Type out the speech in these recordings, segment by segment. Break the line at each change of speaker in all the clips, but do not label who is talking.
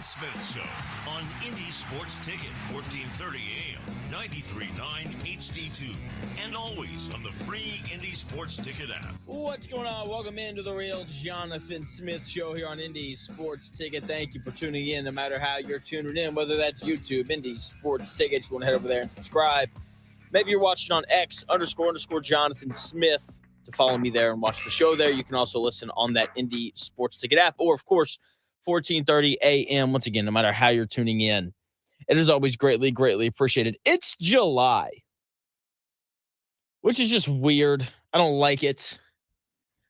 Smith Show on Indy Sports Ticket, 1430 AM, 93.9 HD2, and always on the free Indy Sports Ticket app.
What's going on? Welcome into the real Jonathan Smith Show here on Indy Sports Ticket. Thank you for tuning in, no matter how you're tuning in, whether that's YouTube, Indy Sports Ticket. You want to head over there and subscribe. Maybe you're watching on X _ Jonathan Smith to follow me there and watch the show there. You can also listen on that Indy Sports Ticket app, or of course, 1430 AM. Once again, no matter how you're tuning in, it is always greatly, greatly appreciated. It's July, which is just weird. I don't like it.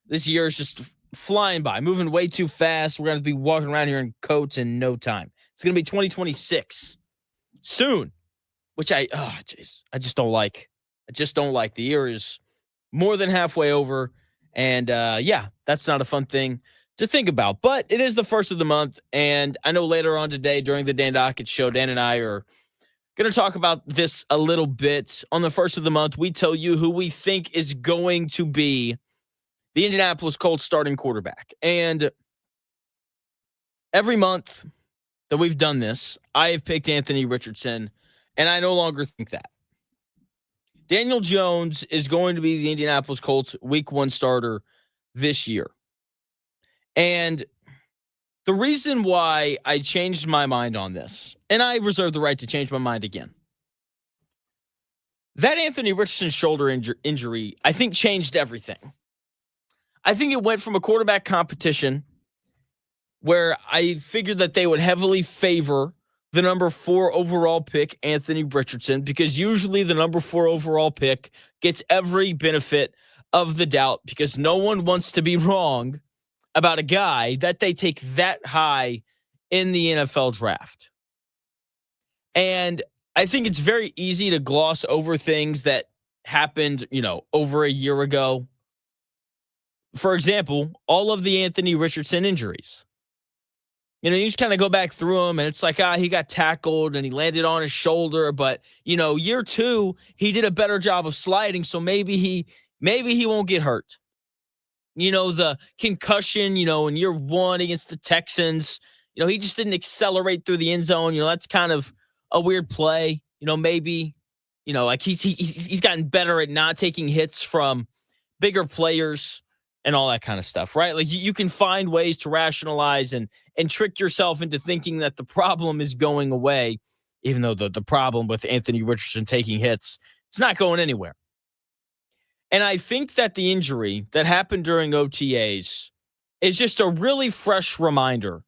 This year is just flying by, moving way too fast. We're going to be walking around here in coats in no time. It's going to be 2026 soon, which I just don't like. I just don't like. The year is more than halfway over, and that's not a fun thing to think about. But it is the first of the month, and I know later on today during the Dan Dockett Show, Dan and I are going to talk about this a little bit. On the first of the month, we tell you who we think is going to be the Indianapolis Colts starting quarterback. And every month that we've done this, I have picked Anthony Richardson, and I no longer think that. Daniel Jones is going to be the Indianapolis Colts Week 1 starter this year. And the reason why I changed my mind on this, and I reserve the right to change my mind again, that Anthony Richardson shoulder injury, I think, changed everything. I think it went from a quarterback competition where I figured that they would heavily favor the number 4 overall pick, Anthony Richardson, because usually the number 4 overall pick gets every benefit of the doubt because no one wants to be wrong about a guy that they take that high in the NFL draft. And I think it's very easy to gloss over things that happened, over a year ago. For example, all of the Anthony Richardson injuries. You just kind of go back through them, and it's like, he got tackled and he landed on his shoulder. But, year 2, he did a better job of sliding, so maybe he won't get hurt. The concussion, in year 1 against the Texans, he just didn't accelerate through the end zone. That's kind of a weird play. Maybe, like he's gotten better at not taking hits from bigger players and all that kind of stuff, right? Like you can find ways to rationalize and trick yourself into thinking that the problem is going away, even though the problem with Anthony Richardson taking hits, it's not going anywhere. And I think that the injury that happened during OTAs is just a really fresh reminder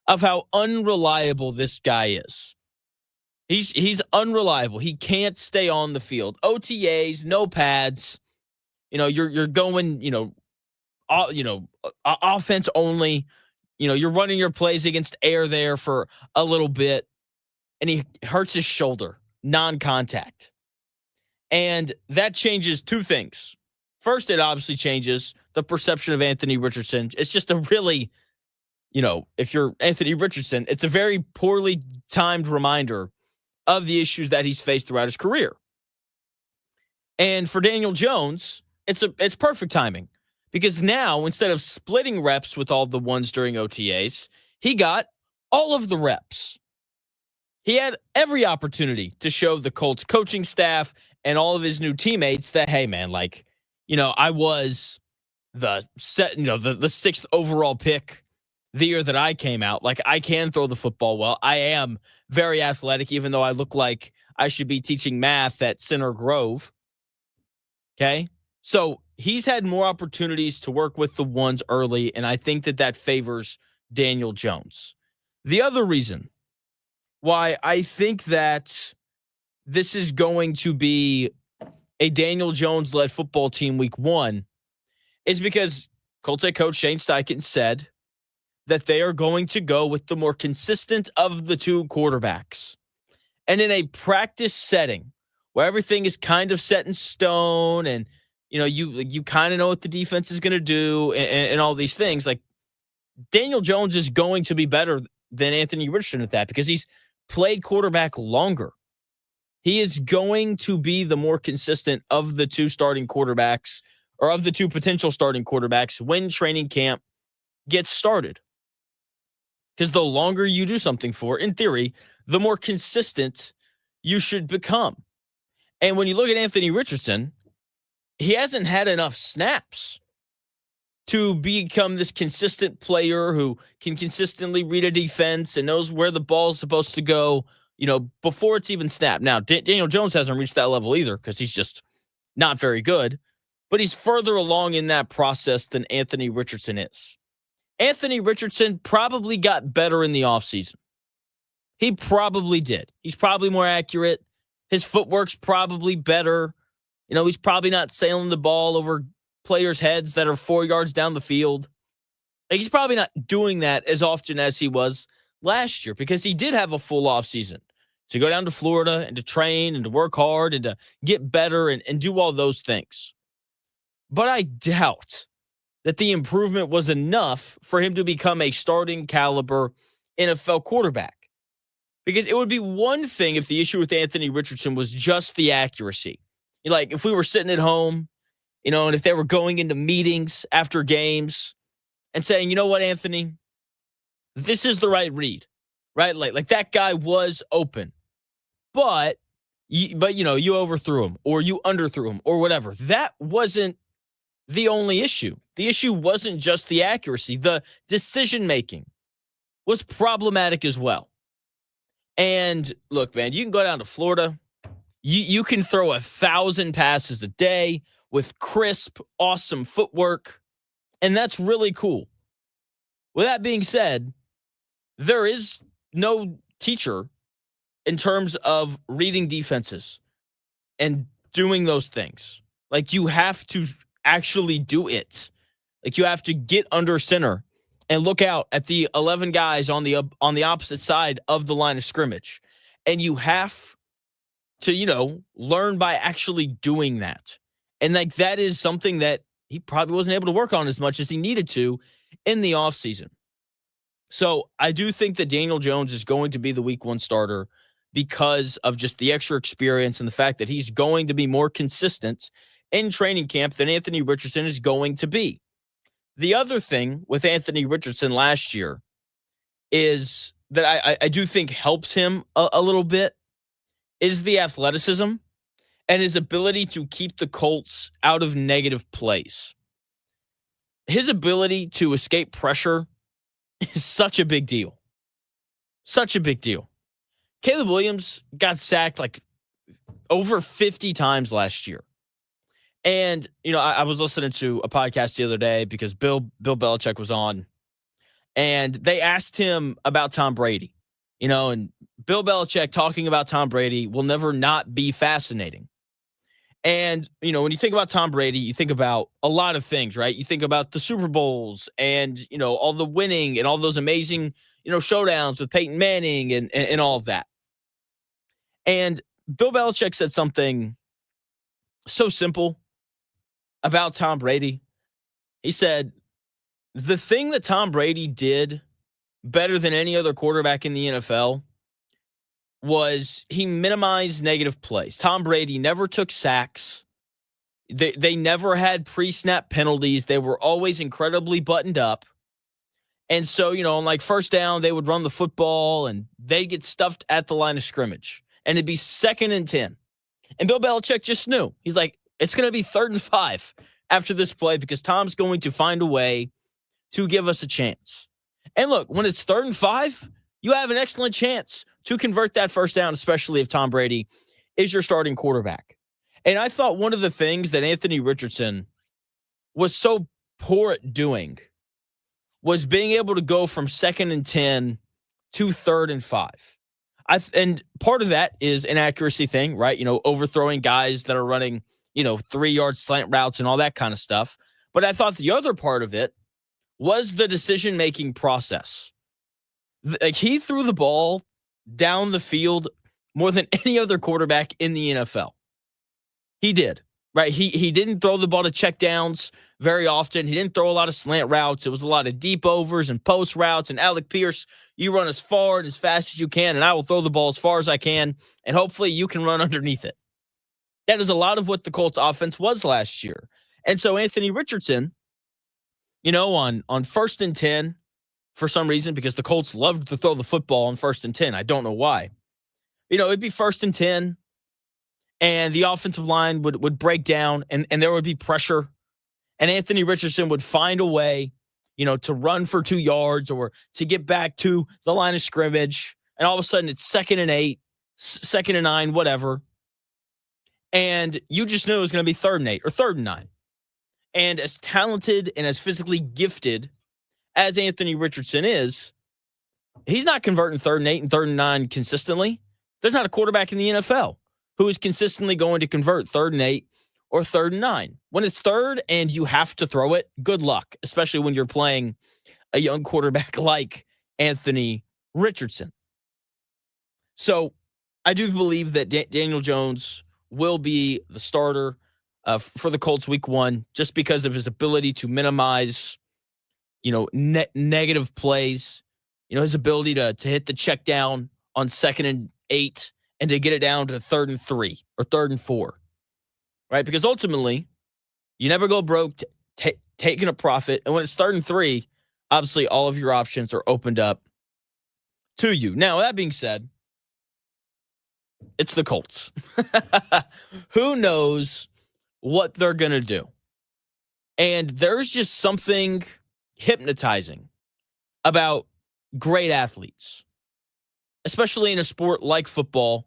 of how unreliable this guy is. He's unreliable. He can't stay on the field. OTAs, no pads. You're going, offense only. You're running your plays against air there for a little bit, and he hurts his shoulder, non-contact. And that changes 2 things. First, it obviously changes the perception of Anthony Richardson. It's just a really, if you're Anthony Richardson, it's a very poorly timed reminder of the issues that he's faced throughout his career. And for Daniel Jones, it's perfect timing. Because now, instead of splitting reps with all the ones during OTAs, he got all of the reps. He had every opportunity to show the Colts coaching staff and all of his new teammates that, hey, man, I was the 6th overall pick the year that I came out. Like, I can throw the football well. I am very athletic, even though I look like I should be teaching math at Center Grove. Okay? So he's had more opportunities to work with the ones early, and I think that favors Daniel Jones. The other reason why I think that this is going to be a Daniel Jones-led football team Week 1 is because Colts head coach Shane Steichen said that they are going to go with the more consistent of the 2 quarterbacks. And in a practice setting where everything is kind of set in stone and you kind of know what the defense is going to do and all these things. Like, Daniel Jones is going to be better than Anthony Richardson at that because he's played quarterback longer. He is going to be the more consistent of the 2 starting quarterbacks, or of the 2 potential starting quarterbacks when training camp gets started. Because the longer you do something for, in theory, the more consistent you should become. And when you look at Anthony Richardson, he hasn't had enough snaps to become this consistent player who can consistently read a defense and knows where the ball is supposed to go, before it's even snapped. Now, Daniel Jones hasn't reached that level either because he's just not very good, but he's further along in that process than Anthony Richardson is. Anthony Richardson probably got better in the offseason. He probably did. He's probably more accurate. His footwork's probably better. He's probably not sailing the ball over players' heads that are 4 yards down the field. He's probably not doing that as often as he was last year because he did have a full offseason to go down to Florida and to train and to work hard and to get better and do all those things. But I doubt that the improvement was enough for him to become a starting caliber NFL quarterback. Because it would be one thing if the issue with Anthony Richardson was just the accuracy. Like if we were sitting at home, and if they were going into meetings after games and saying, you know what, Anthony, this is the right read, right? Like that guy was open, but you overthrew him or you underthrew him or whatever. That wasn't the only issue. The issue wasn't just the accuracy. The decision-making was problematic as well. And look, man, you can go down to Florida. You can throw 1,000 passes a day with crisp, awesome footwork, and that's really cool. With that being said, there is no teacher in terms of reading defenses and doing those things. Like, you have to actually do it. Like, you have to get under center and look out at the 11 guys on the opposite side of the line of scrimmage. And you have to, learn by actually doing that. And like that is something that he probably wasn't able to work on as much as he needed to in the offseason. So I do think that Daniel Jones is going to be the week 1 starter because of just the extra experience and the fact that he's going to be more consistent in training camp than Anthony Richardson is going to be. The other thing with Anthony Richardson last year is that I do think helps him a little bit is the athleticism and his ability to keep the Colts out of negative plays. His ability to escape pressure is such a big deal. Such a big deal. Caleb Williams got sacked like over 50 times last year. And, I was listening to a podcast the other day because Bill Belichick was on, and they asked him about Tom Brady, and Bill Belichick talking about Tom Brady will never not be fascinating. And, when you think about Tom Brady, you think about a lot of things, right? You think about the Super Bowls and, all the winning and all those amazing, showdowns with Peyton Manning and all of that. And Bill Belichick said something so simple about Tom Brady. He said, the thing that Tom Brady did better than any other quarterback in the NFL was he minimized negative plays. Tom Brady never took sacks. They never had pre-snap penalties. They were always incredibly buttoned up. And so, on like first down, they would run the football and they'd get stuffed at the line of scrimmage. And it'd be 2nd and 10. And Bill Belichick just knew. He's like, it's going to be 3rd and 5 after this play because Tom's going to find a way to give us a chance. And look, when it's 3rd and 5, you have an excellent chance to convert that first down, especially if Tom Brady is your starting quarterback. And I thought one of the things that Anthony Richardson was so poor at doing was being able to go from 2nd and 10 to 3rd and 5. And part of that is an accuracy thing, right? Overthrowing guys that are running, 3-yard slant routes and all that kind of stuff. But I thought the other part of it was the decision-making process. Like, he threw the ball down the field more than any other quarterback in the NFL. He did, right? He didn't throw the ball to checkdowns very often. He didn't throw a lot of slant routes. It was a lot of deep overs and post routes. And Alec Pierce, you run as far and as fast as you can, and I will throw the ball as far as I can, and hopefully you can run underneath it. That is a lot of what the Colts offense was last year. And so Anthony Richardson, on 1st and 10, for some reason because the Colts loved to throw the football on 1st and 10. I don't know why. It'd be 1st and 10, and the offensive line would break down, and there would be pressure, and Anthony Richardson would find a way, to run for 2 yards or to get back to the line of scrimmage, and all of a sudden it's 2nd and 8, 2nd and 9, whatever, and you just knew it was going to be 3rd and 8 or 3rd and 9. And as talented and as physically gifted as Anthony Richardson is, he's not converting 3rd and 8 and 3rd and 9 consistently. There's not a quarterback in the NFL who is consistently going to convert 3rd and 8 or 3rd and 9. When it's 3rd and you have to throw it, good luck, especially when you're playing a young quarterback like Anthony Richardson. So I do believe that Daniel Jones will be the starter for the Colts week 1 just because of his ability to minimize, negative plays, his ability to hit the check down on 2nd and 8 and to get it down to 3rd and 3 or 3rd and 4, right? Because ultimately, you never go broke taking a profit. And when it's 3rd and 3, obviously all of your options are opened up to you. Now, that being said, it's the Colts. Who knows what they're going to do? And there's just something hypnotizing about great athletes, especially in a sport like football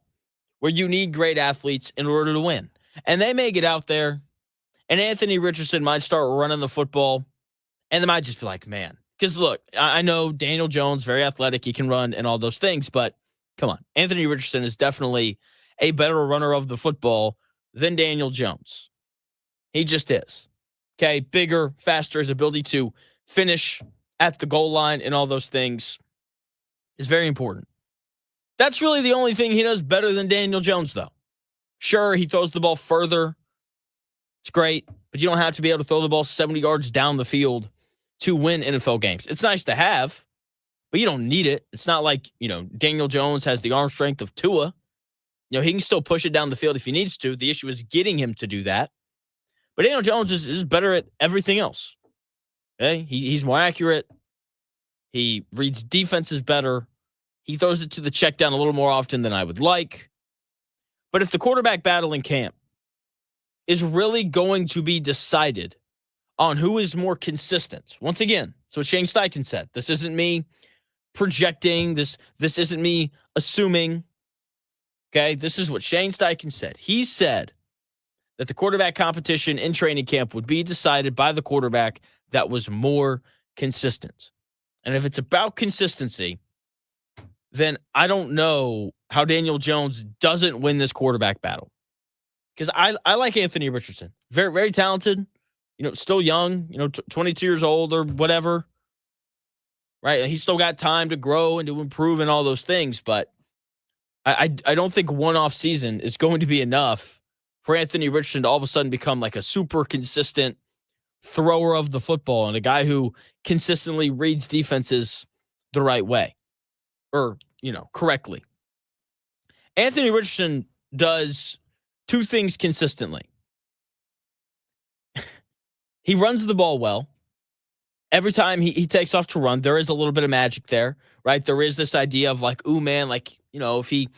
where you need great athletes in order to win. And they may get out there, and Anthony Richardson might start running the football, and they might just be like, man. Because, look, I know Daniel Jones, very athletic, he can run and all those things, but come on. Anthony Richardson is definitely a better runner of the football than Daniel Jones. He just is. Okay, bigger, faster, his ability to finish at the goal line and all those things is very important. That's really the only thing he does better than Daniel Jones, though. Sure, he throws the ball further. It's great, but you don't have to be able to throw the ball 70 yards down the field to win NFL games. It's nice to have, but you don't need it. It's not like, Daniel Jones has the arm strength of Tua. He can still push it down the field if he needs to. The issue is getting him to do that. But Daniel Jones is better at everything else. Okay? He's more accurate. He reads defenses better. He throws it to the check down a little more often than I would like. But if the quarterback battle in camp is really going to be decided on who is more consistent, once again, that's what Shane Steichen said. This isn't me projecting. This isn't me assuming. Okay, this is what Shane Steichen said. He said that the quarterback competition in training camp would be decided by the quarterback that was more consistent. And if it's about consistency, then I don't know how Daniel Jones doesn't win this quarterback battle. Because I like Anthony Richardson. Very, very talented, still young, 22 years old or whatever. Right? He's still got time to grow and to improve and all those things, but I don't think one off season is going to be enough for Anthony Richardson to all of a sudden become like a super consistent thrower of the football and a guy who consistently reads defenses the right way or, correctly. Anthony Richardson does 2 things consistently. He runs the ball well. Every time he takes off to run, there is a little bit of magic there, right? There is this idea of like, ooh, man, like, if he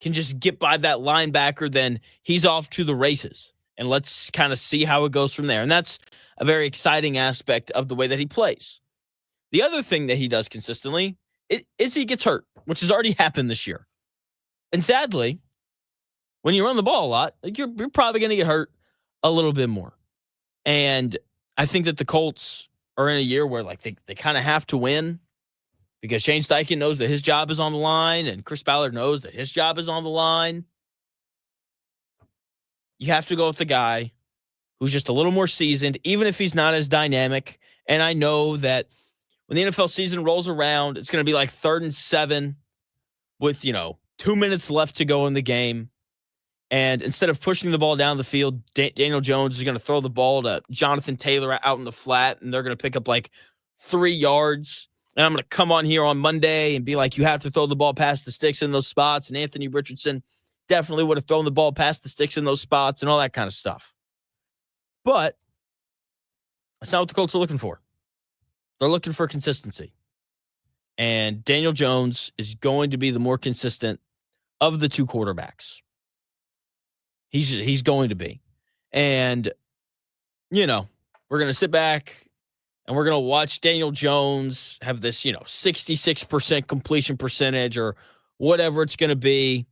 can just get by that linebacker, then he's off to the races. And let's kind of see how it goes from there. And that's a very exciting aspect of the way that he plays. The other thing that he does consistently is he gets hurt, which has already happened this year. And sadly, when you run the ball a lot, like you're probably going to get hurt a little bit more. And I think that the Colts are in a year where like they kind of have to win because Shane Steichen knows that his job is on the line and Chris Ballard knows that his job is on the line. You have to go with the guy who's just a little more seasoned, even if he's not as dynamic. And I know that when the NFL season rolls around, it's going to be like 3rd and 7 with, 2 minutes left to go in the game. And instead of pushing the ball down the field, Daniel Jones is going to throw the ball to Jonathan Taylor out in the flat, and they're going to pick up like 3 yards. And I'm going to come on here on Monday and be like, you have to throw the ball past the sticks in those spots. And Anthony Richardson definitely would have thrown the ball past the sticks in those spots and all that kind of stuff. But that's not what the Colts are looking for. They're looking for consistency. And Daniel Jones is going to be the more consistent of the two quarterbacks. He's going to be. And, we're going to sit back and we're going to watch Daniel Jones have this, 66% completion percentage or whatever it's going to be.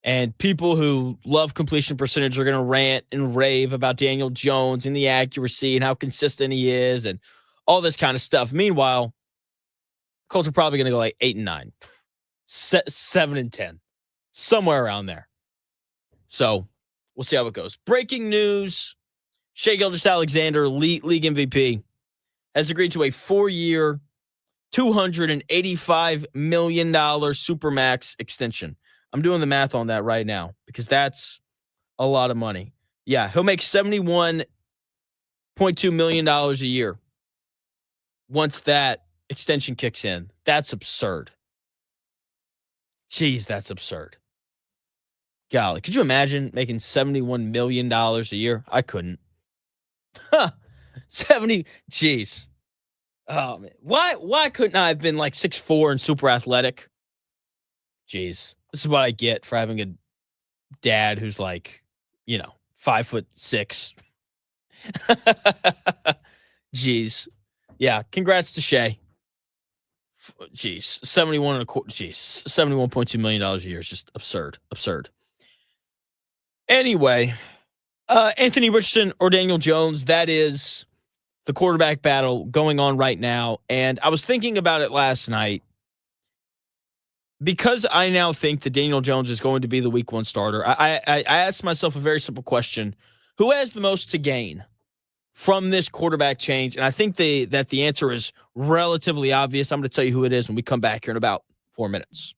And people who love completion percentage are going to rant and rave about Daniel Jones and the accuracy and how consistent he is and all this kind of stuff. Meanwhile, Colts are probably going to go like 8-9, 7-10, somewhere around there. So we'll see how it goes. Breaking news: Shai Gilgeous-Alexander, league MVP, has agreed to a 4-year, $285 million Supermax extension. I'm doing the math on that right now because that's a lot of money. Yeah, he'll make $71.2 million a year once that extension kicks in. That's absurd. Jeez, that's absurd. Golly, could you imagine making $71 million a year? I couldn't. 70. Jeez. Oh, man. Why couldn't I have been like 6'4" and super athletic? Jeez. This is what I get for having a dad who's like, 5'6". Jeez. Yeah. Congrats to Shai. Jeez. 71 and a quarter. Jeez. $71.2 million a year is just absurd. Absurd. Anyway, Anthony Richardson or Daniel Jones, that is the quarterback battle going on right now. And I was thinking about it last night because I now think that Daniel Jones is going to be the week 1 starter. I asked myself a very simple question: who has the most to gain from this quarterback change? And I think that the answer is relatively obvious. I'm going to tell you who it is when we come back here in about 4 minutes.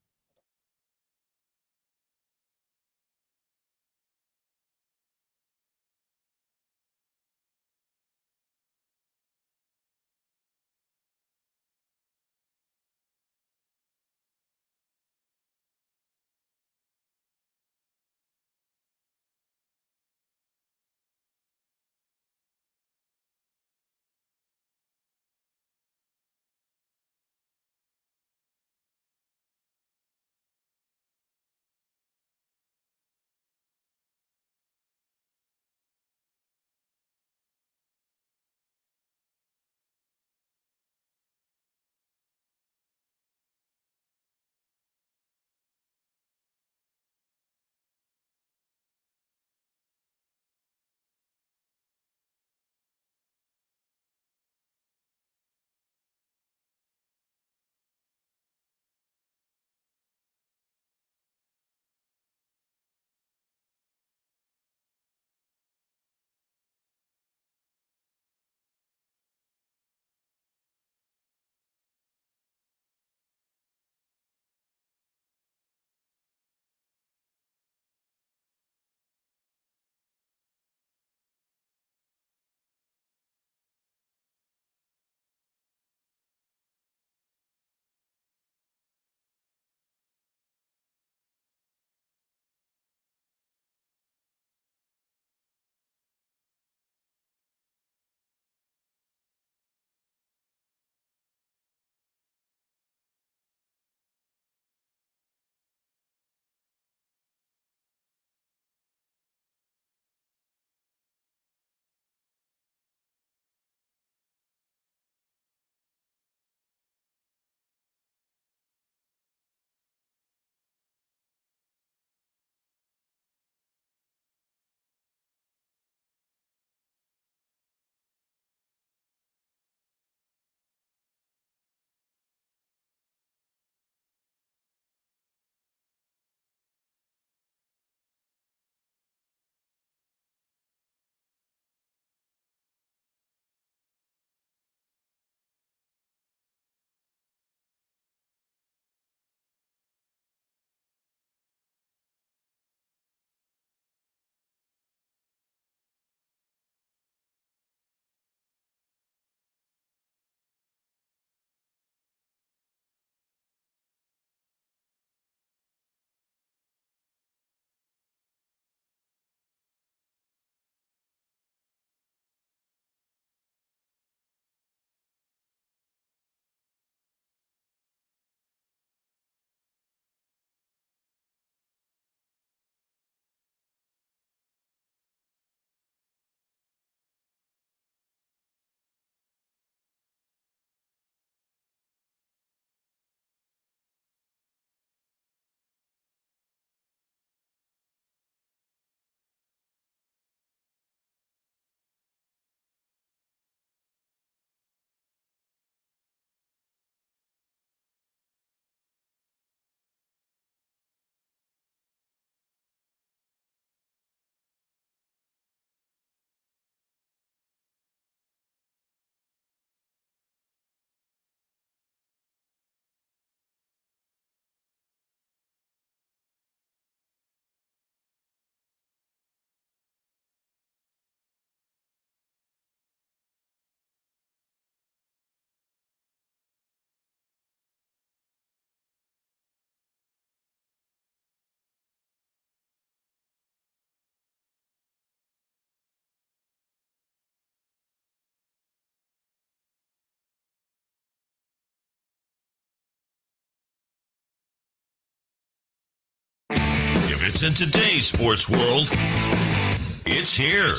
If it's in today's sports world, it's here.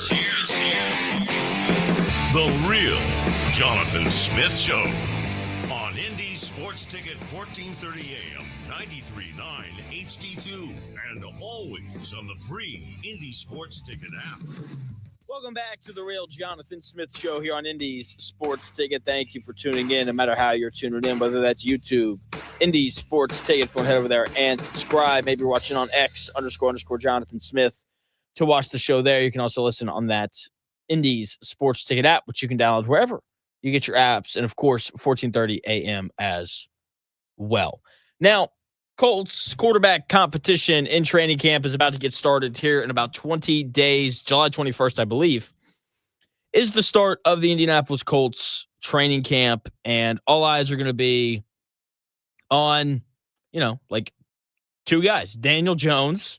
The real Jonathan Smith Show on Indy Sports Ticket 1430 AM, 93.9 HD2, and always on the free Indy Sports Ticket app.
Welcome back to the real Jonathan Smith Show here on Indy's Sports Ticket. Thank you for tuning in, no matter how you're tuning in, whether that's YouTube, Indy's Sports Ticket. Phone, head over there and subscribe. Maybe you're watching on X __ Jonathan Smith to watch the show there. You can also listen on that Indy's Sports Ticket app, which you can download wherever you get your apps, and of course 1430 AM as well. Now, Colts quarterback competition in training camp is about to get started here in about 20 days. July 21st, I believe, is the start of the Indianapolis Colts training camp, and all eyes are going to be on, like two guys, Daniel Jones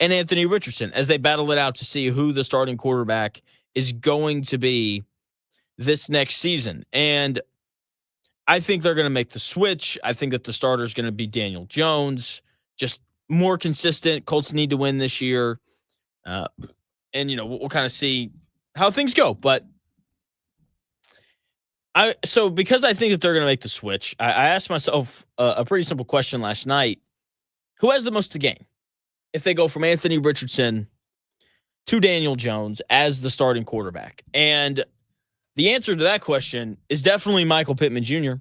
and Anthony Richardson, as they battle it out to see who the starting quarterback is going to be this next season. And I think they're going to make the switch. I think that the starter is going to be Daniel Jones, just more consistent. Colts need to win this year. And, we'll kind of see how things go. But because I think that they're going to make the switch, I asked myself a pretty simple question last night. Who has the most to gain if they go from Anthony Richardson to Daniel Jones as the starting quarterback? And the answer to that question is definitely Michael Pittman Jr.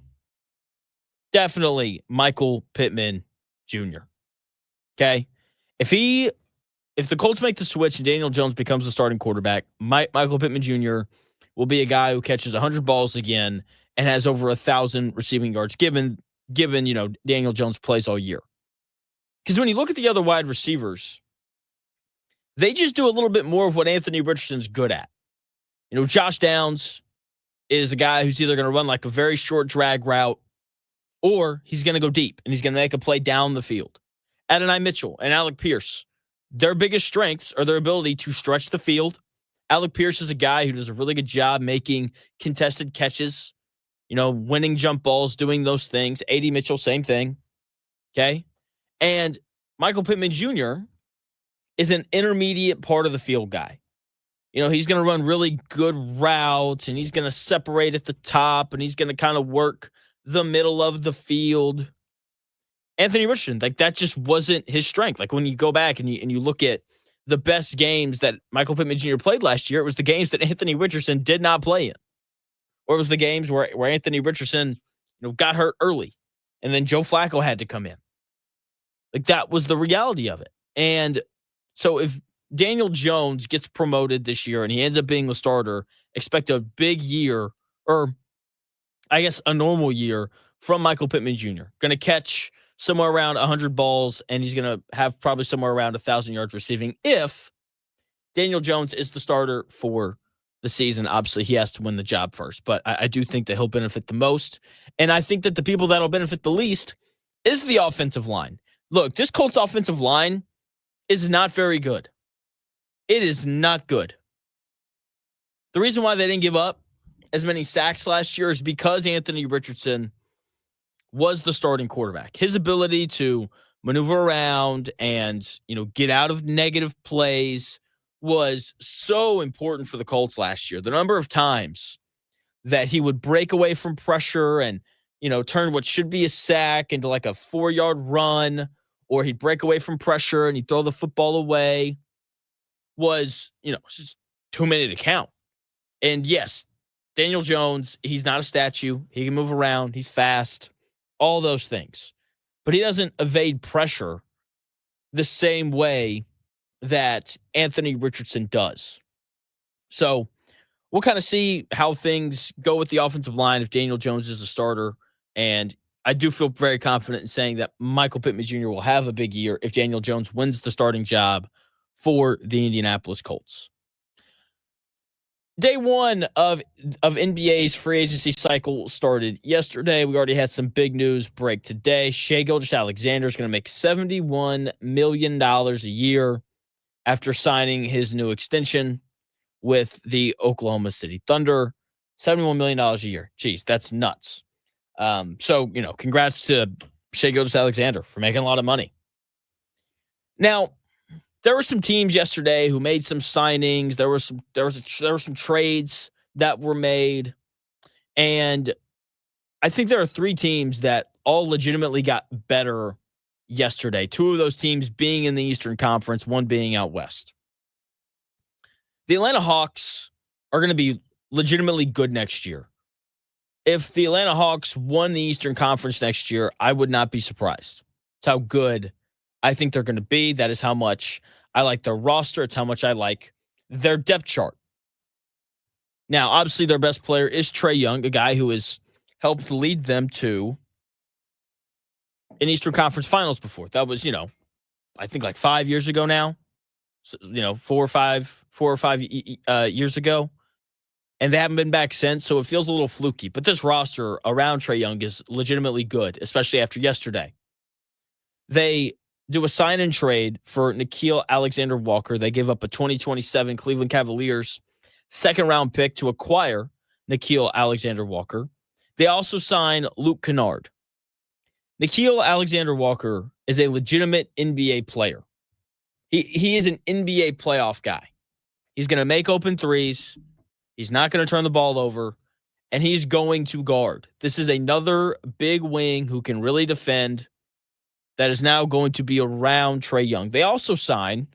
Definitely Michael Pittman Jr. Okay? If the Colts make the switch and Daniel Jones becomes the starting quarterback, Michael Pittman Jr. will be a guy who catches 100 balls again and has over 1,000 receiving yards given Daniel Jones plays all year. Because when you look at the other wide receivers, they just do a little bit more of what Anthony Richardson's good at. Josh Downs is a guy who's either going to run like a very short drag route or he's going to go deep and he's going to make a play down the field. Adonai Mitchell and Alec Pierce, their biggest strengths are their ability to stretch the field. Alec Pierce is a guy who does a really good job making contested catches, winning jump balls, doing those things. A.D. Mitchell, same thing. Okay? And Michael Pittman Jr. is an intermediate part of the field guy. He's going to run really good routes, and he's going to separate at the top, and he's going to kind of work the middle of the field. Anthony Richardson, that just wasn't his strength. Like when you go back and you look at the best games that Michael Pittman Jr. played last year, it was the games that Anthony Richardson did not play in. Or it was the games where Anthony Richardson got hurt early, and then Joe Flacco had to come in. That was the reality of it. And so if Daniel Jones gets promoted this year and he ends up being the starter, expect a big year, or I guess a normal year from Michael Pittman Jr. Going to catch somewhere around 100 balls, and he's going to have probably somewhere around 1,000 yards receiving if Daniel Jones is the starter for the season. Obviously, he has to win the job first, but I do think that he'll benefit the most. And I think that the people that'll benefit the least is the offensive line. Look, this Colts offensive line is not very good. It is not good. The reason why they didn't give up as many sacks last year is because Anthony Richardson was the starting quarterback. His ability to maneuver around and, get out of negative plays was so important for the Colts last year. The number of times that he would break away from pressure and, turn what should be a sack into like a 4-yard run, or he'd break away from pressure and he'd throw the football away was, it's just too many to count. And yes, Daniel Jones, he's not a statue. He can move around. He's fast. All those things. But he doesn't evade pressure the same way that Anthony Richardson does. So we'll kind of see how things go with the offensive line if Daniel Jones is a starter. And I do feel very confident in saying that Michael Pittman Jr. will have a big year if Daniel Jones wins the starting job for the Indianapolis Colts. Day one of NBA's free agency cycle started yesterday. We already had some big news break today. Shai Gilgeous-Alexander is going to make $71 million a year after signing his new extension with the Oklahoma City Thunder. $71 million a year. Jeez, that's nuts. Congrats to Shai Gilgeous-Alexander for making a lot of money. Now, there were some teams yesterday who made some signings. There were some trades that were made, and I think there are 3 teams that all legitimately got better yesterday. 2 of those teams being in the Eastern Conference, 1 being out west. The Atlanta Hawks are going to be legitimately good next year. If the Atlanta Hawks won the Eastern Conference next year, I would not be surprised. It's how good I think they're going to be. That is how much I like their roster. It's how much I like their depth chart. Now, obviously, their best player is Trae Young, a guy who has helped lead them to an Eastern Conference Finals before. That was, I think like 5 years ago now. So, 4 or 5 years ago. And they haven't been back since, so it feels a little fluky. But this roster around Trae Young is legitimately good, especially after yesterday. They do a sign and trade for Nickeil Alexander-Walker. They give up a 2027 Cleveland Cavaliers second-round pick to acquire Nickeil Alexander-Walker. They also sign Luke Kennard. Nickeil Alexander-Walker is a legitimate NBA player. He is an NBA playoff guy. He's going to make open threes. He's not going to turn the ball over, and he's going to guard. This is another big wing who can really defend that is now going to be around Trae Young. They also sign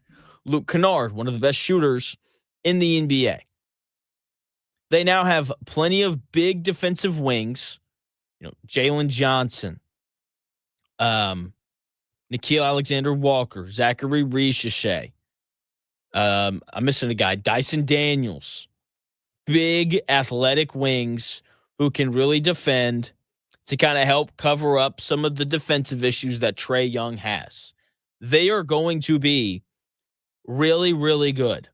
Luke Kennard, one of the best shooters in the NBA. They now have plenty of big defensive wings. Jalen Johnson, Nickeil Alexander-Walker, Zachary Richeche. I'm missing a guy, Dyson Daniels. Big athletic wings who can really defend to kind of help cover up some of the defensive issues that Trae Young has. They are going to be really, really good.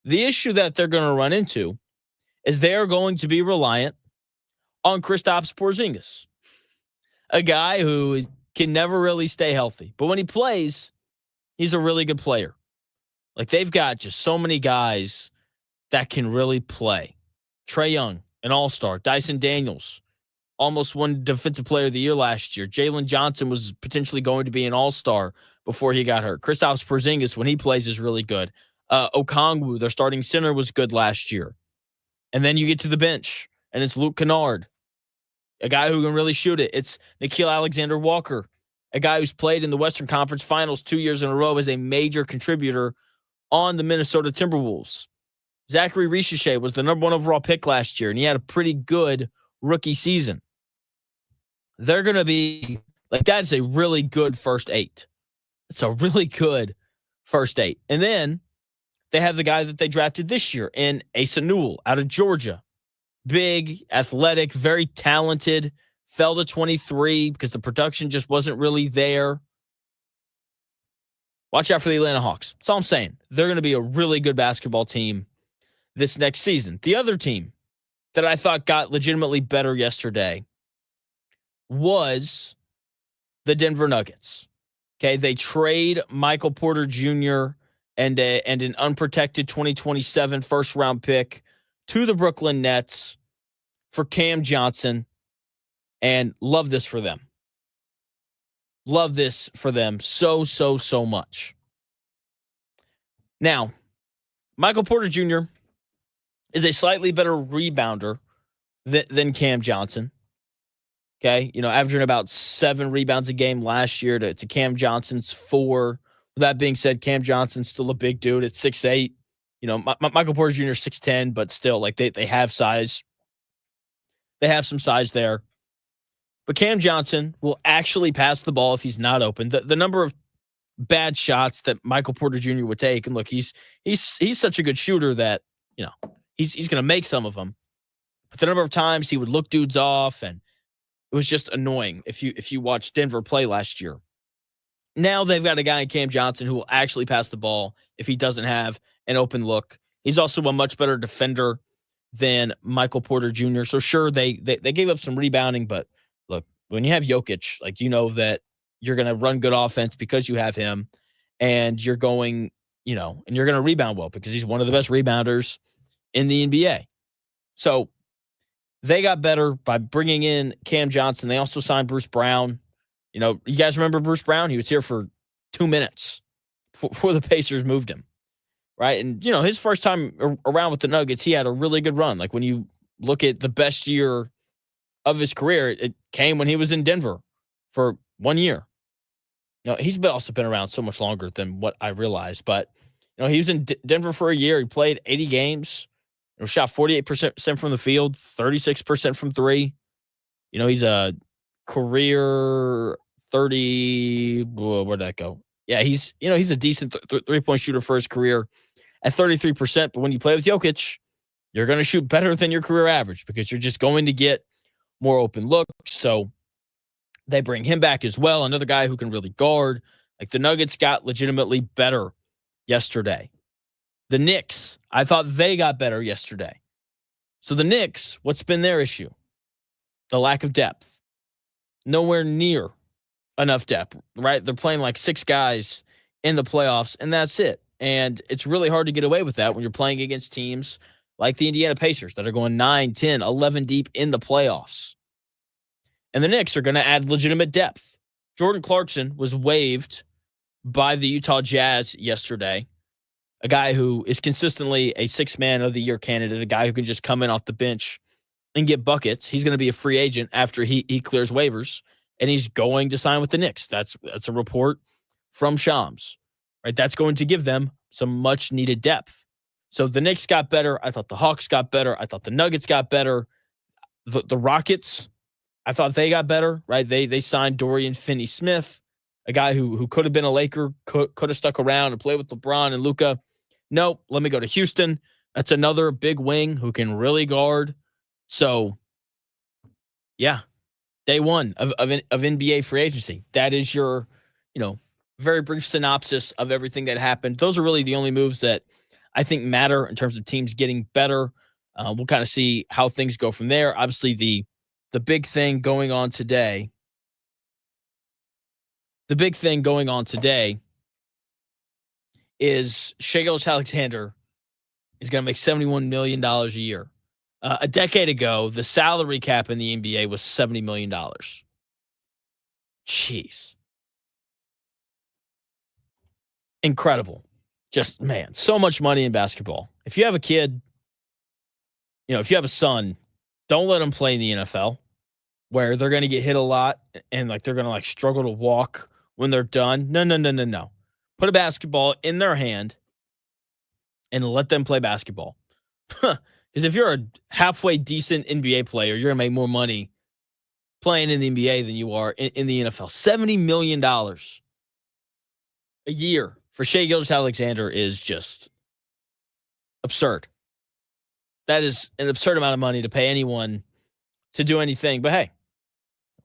The issue that they're going to run into is they are going to be reliant on Kristaps Porzingis, a guy who can never really stay healthy. But when he plays, he's a really good player. Like, they've got just so many guys that can really play. Trae Young, an all-star. Dyson Daniels, almost won Defensive Player of the Year last year. Jalen Johnson was potentially going to be an all-star before he got hurt. Kristaps Porzingis, when he plays, is really good. Okongwu, their starting center, was good last year. And then you get to the bench, and it's Luke Kennard, a guy who can really shoot it. It's Nickeil Alexander-Walker, a guy who's played in the Western Conference Finals 2 years in a row as a major contributor on the Minnesota Timberwolves. Zachary Richeche was the number 1 overall pick last year, and he had a pretty good rookie season. They're going to be, that's a really good first 8. It's a really good first 8. And then they have the guys that they drafted this year in Asa Newell out of Georgia. Big, athletic, very talented, fell to 23 because the production just wasn't really there. Watch out for the Atlanta Hawks. That's all I'm saying. They're going to be a really good basketball team this next season. The other team that I thought got legitimately better yesterday was the Denver Nuggets. Okay, they trade Michael Porter Jr. and an unprotected 2027 first-round pick to the Brooklyn Nets for Cam Johnson, and love this for them. Love this for them so much. Now, Michael Porter Jr. is a slightly better rebounder than Cam Johnson. Okay, averaging about 7 rebounds a game last year to Cam Johnson's 4. With that being said, Cam Johnson's still a big dude at 6'8". Michael Porter Jr. is 6'10", but still, they have size. They have some size there. But Cam Johnson will actually pass the ball if he's not open. The number of bad shots that Michael Porter Jr. would take, and look, he's such a good shooter that he's going to make some of them. But the number of times he would look dudes off, and it was just annoying if you watched Denver play last year. Now they've got a guy in Cam Johnson who will actually pass the ball if he doesn't have an open look. He's also a much better defender than Michael Porter Jr. So sure, they gave up some rebounding, but look, when you have Jokic, that you're going to run good offense because you have him, and you're going, and you're going to rebound well because he's one of the best rebounders in the NBA. So they got better by bringing in Cam Johnson. They also signed Bruce Brown. You guys remember Bruce Brown? He was here for 2 minutes before the Pacers moved him, right? And, his first time around with the Nuggets, he had a really good run. Like when you look at the best year of his career, it came when he was in Denver for 1 year. He's also been around so much longer than what I realized. But, he was in Denver for a year. He played 80 games, shot 48% from the field, 36% from three. He's a career 30. Where'd that go? Yeah, he's a decent three-point shooter for his career at 33%. But when you play with Jokic, you're going to shoot better than your career average because you're just going to get more open looks. So they bring him back as well. Another guy who can really guard. Like the Nuggets got legitimately better yesterday. The Knicks, I thought they got better yesterday. So the Knicks, what's been their issue? The lack of depth. Nowhere near enough depth, right? They're playing like 6 guys in the playoffs, and that's it. And it's really hard to get away with that when you're playing against teams like the Indiana Pacers that are going 9, 10, 11 deep in the playoffs. And the Knicks are going to add legitimate depth. Jordan Clarkson was waived by the Utah Jazz yesterday, a guy who is consistently a 6-man of the year candidate, a guy who can just come in off the bench and get buckets. He's going to be a free agent after he clears waivers, and he's going to sign with the Knicks. That's a report from Shams, right? That's going to give them some much needed depth. So the Knicks got better. I thought the Hawks got better. I thought the Nuggets got better. The Rockets, I thought they got better, right? They signed Dorian Finney-Smith, a guy who could have been a Laker, could have stuck around and played with LeBron and Luka. No, let me go to Houston. That's another big wing who can really guard. So, yeah, day one of NBA free agency. That is your, very brief synopsis of everything that happened. Those are really the only moves that I think matter in terms of teams getting better. We'll kind of see how things go from there. Obviously, the big thing going on today. The big thing going on today is Shai Gilgeous-Alexander is going to make $71 million a year. A decade ago, the salary cap in the NBA was $70 million. Jeez. Incredible. Just, man, so much money in basketball. If you have a kid, if you have a son, don't let them play in the NFL where they're going to get hit a lot and they're going to struggle to walk when they're done. No. Put a basketball in their hand and let them play basketball. Because if you're a halfway decent NBA player, you're going to make more money playing in the NBA than you are in the NFL. $70 million a year for Shai Gilgeous-Alexander is just absurd. That is an absurd amount of money to pay anyone to do anything. But hey,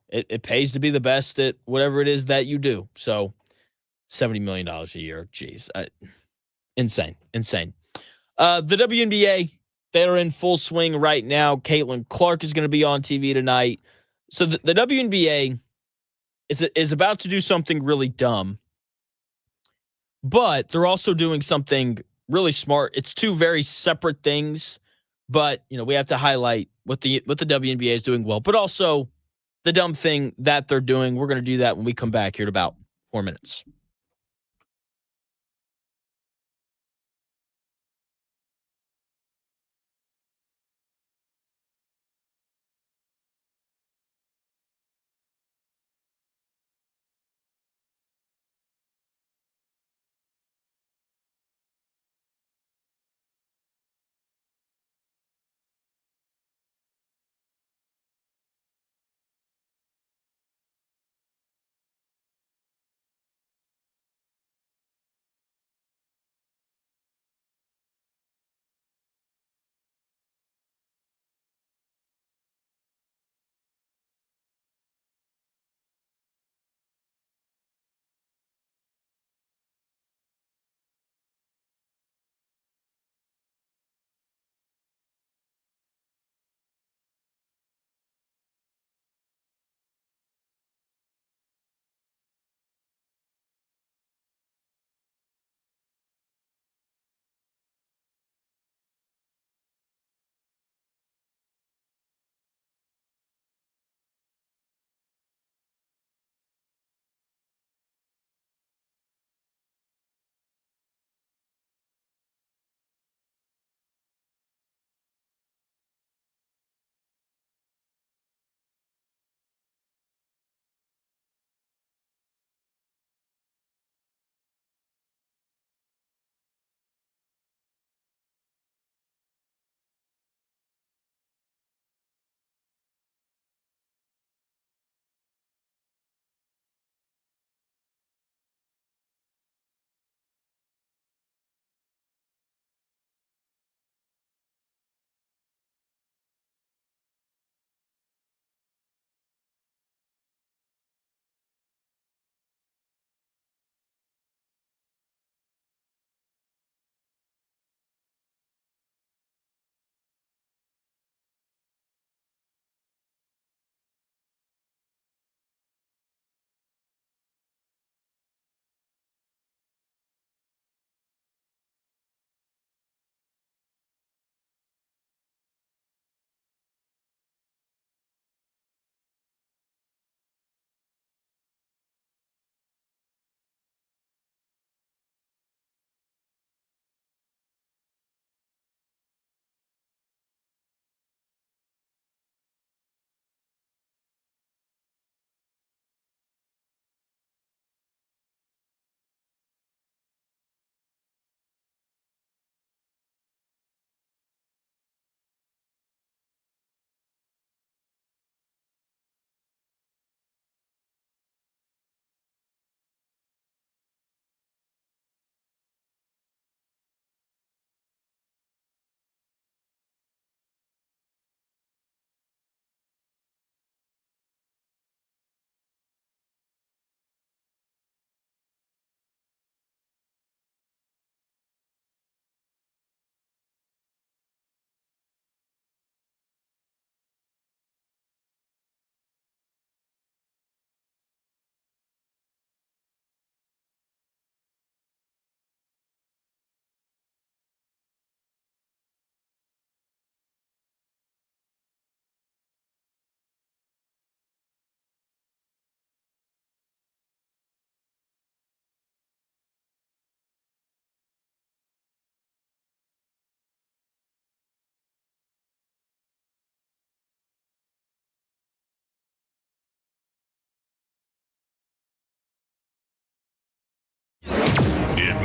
it pays to be the best at whatever it is that you do. So $70 million a year. Jeez. Insane. The WNBA, they're in full swing right now. Caitlin Clark is going to be on TV tonight. So the WNBA is about to do something really dumb, but they're also doing something really smart. It's two very separate things, but we have to highlight what the WNBA is doing well, but also the dumb thing that they're doing. We're going to do that when we come back here in about 4 minutes.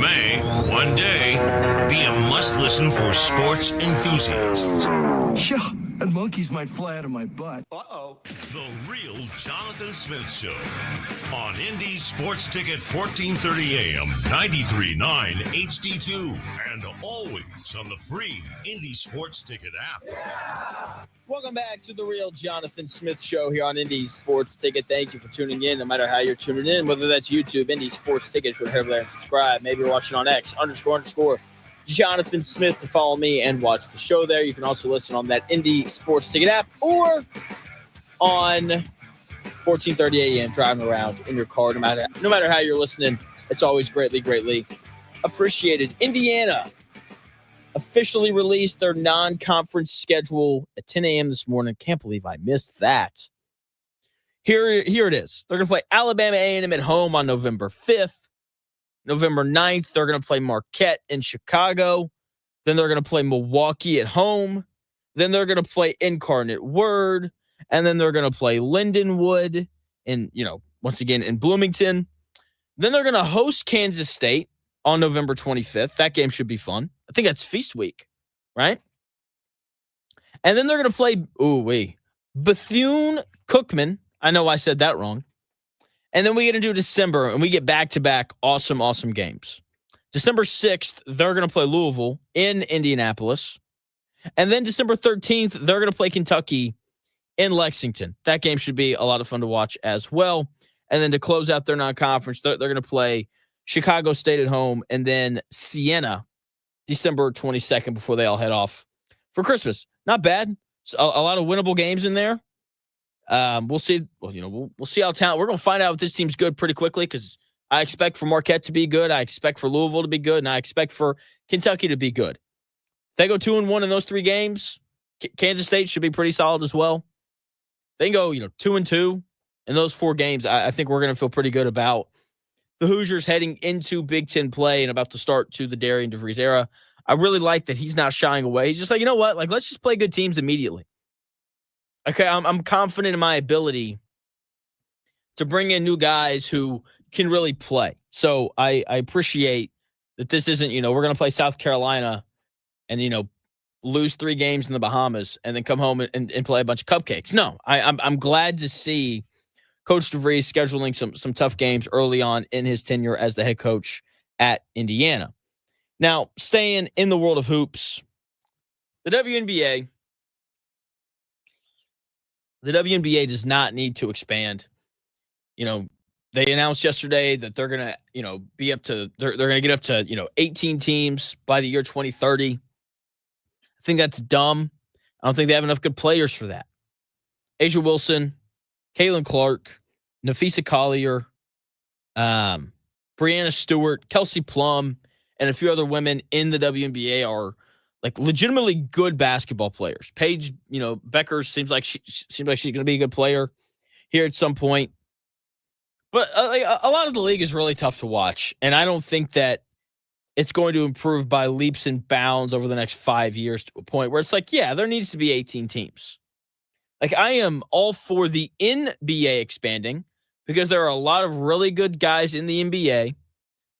may, one day, be a must-listen for sports enthusiasts.
Yeah, and monkeys might fly out of my butt.
Uh-oh. The Real Jonathan Smith Show on Indy Sports Ticket 1430 AM, 93.9 HD2, and always on the free Indy Sports Ticket app.
Welcome back to the Real Jonathan Smith Show here on Indy Sports Ticket. Thank you for tuning in, no matter how you're tuning in, whether that's YouTube, Indy Sports Ticket, if you're head over there and subscribe. Maybe you're watching on X, __ Jonathan Smith to follow me and watch the show there. You can also listen on that Indy Sports Ticket app or on 1430 AM driving around in your car. No matter how you're listening, it's always greatly appreciated. Indiana officially released their non-conference schedule at 10 a.m. this morning. Can't believe I missed that. Here it is. They're going to play Alabama A&M at home on November 5th. November 9th, they're going to play Marquette in Chicago. Then they're going to play Milwaukee at home. Then they're going to play Incarnate Word. And then they're going to play Lindenwood once again in Bloomington. Then they're going to host Kansas State on November 25th. That game should be fun. I think that's Feast Week, right? And then they're going to play, Bethune-Cookman. I know I said that wrong. And then we get into December, and we get back-to-back awesome games. December 6th, they're going to play Louisville in Indianapolis. And then December 13th, they're going to play Kentucky in Lexington. That game should be a lot of fun to watch as well. And then to close out their non-conference, they're going to play Chicago State at home and then Siena December 22nd before they all head off for Christmas. Not bad. So a lot of winnable games in there. We'll see. We'll see how talented. We're going to find out if this team's good pretty quickly because I expect for Marquette to be good. I expect for Louisville to be good. And I expect for Kentucky to be good. If they go 2-1 in those three games, Kansas State should be pretty solid as well. They can go, 2-2 in those four games. I think we're going to feel pretty good about the Hoosiers heading into Big Ten play and about to start to the Darian DeVries era. I really like that he's not shying away. He's just like, you know what? Like, let's just play good teams immediately. Okay, I'm confident in my ability to bring in new guys who can really play. So I appreciate that this isn't, we're going to play South Carolina and, lose 3 games in the Bahamas and then come home and play a bunch of cupcakes. No, I'm glad to see Coach DeVries scheduling some tough games early on in his tenure as the head coach at Indiana. Now, staying in the world of hoops, the WNBA does not need to expand. They announced yesterday that they're going to, be up to they're going to get up to, 18 teams by the year 2030. I think that's dumb. I don't think they have enough good players for that. Asia Wilson, Caitlin Clark, Nafisa Collier, Brianna Stewart, Kelsey Plum, and a few other women in the WNBA are like legitimately good basketball players. Paige, Becker seems like she's going to be a good player here at some point. But a lot of the league is really tough to watch, and I don't think that it's going to improve by leaps and bounds over the next 5 years to a point where it's like, yeah, there needs to be 18 teams. Like, I am all for the NBA expanding because there are a lot of really good guys in the NBA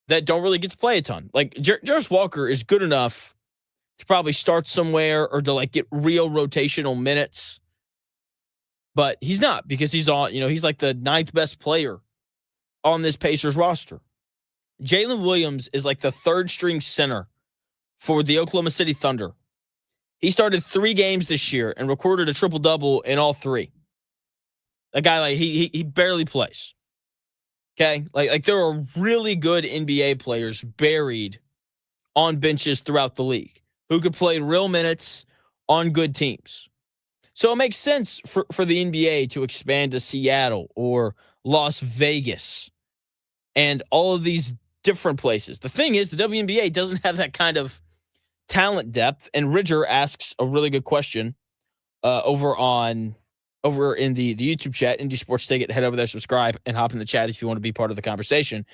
that don't really get to play a ton. Like, Jarvis Walker is good enough to probably start somewhere or to, get real rotational minutes. But he's not because he's on, he's like the 9th best player on this Pacers roster. Jalen Williams is like the 3rd string center for the Oklahoma City Thunder. He started 3 games this year and recorded a triple-double in all 3. That guy, he barely plays. Okay? Like there are really good NBA players buried on benches throughout the league who could play real minutes on good teams. So it makes sense for the NBA to expand to Seattle or Las Vegas and all of these different places. The thing is, the WNBA doesn't have that kind of talent depth, and Ridger asks a really good question over in the YouTube chat, Indy Sports Ticket. Head over there, subscribe, and hop in the chat if you want to be part of the conversation.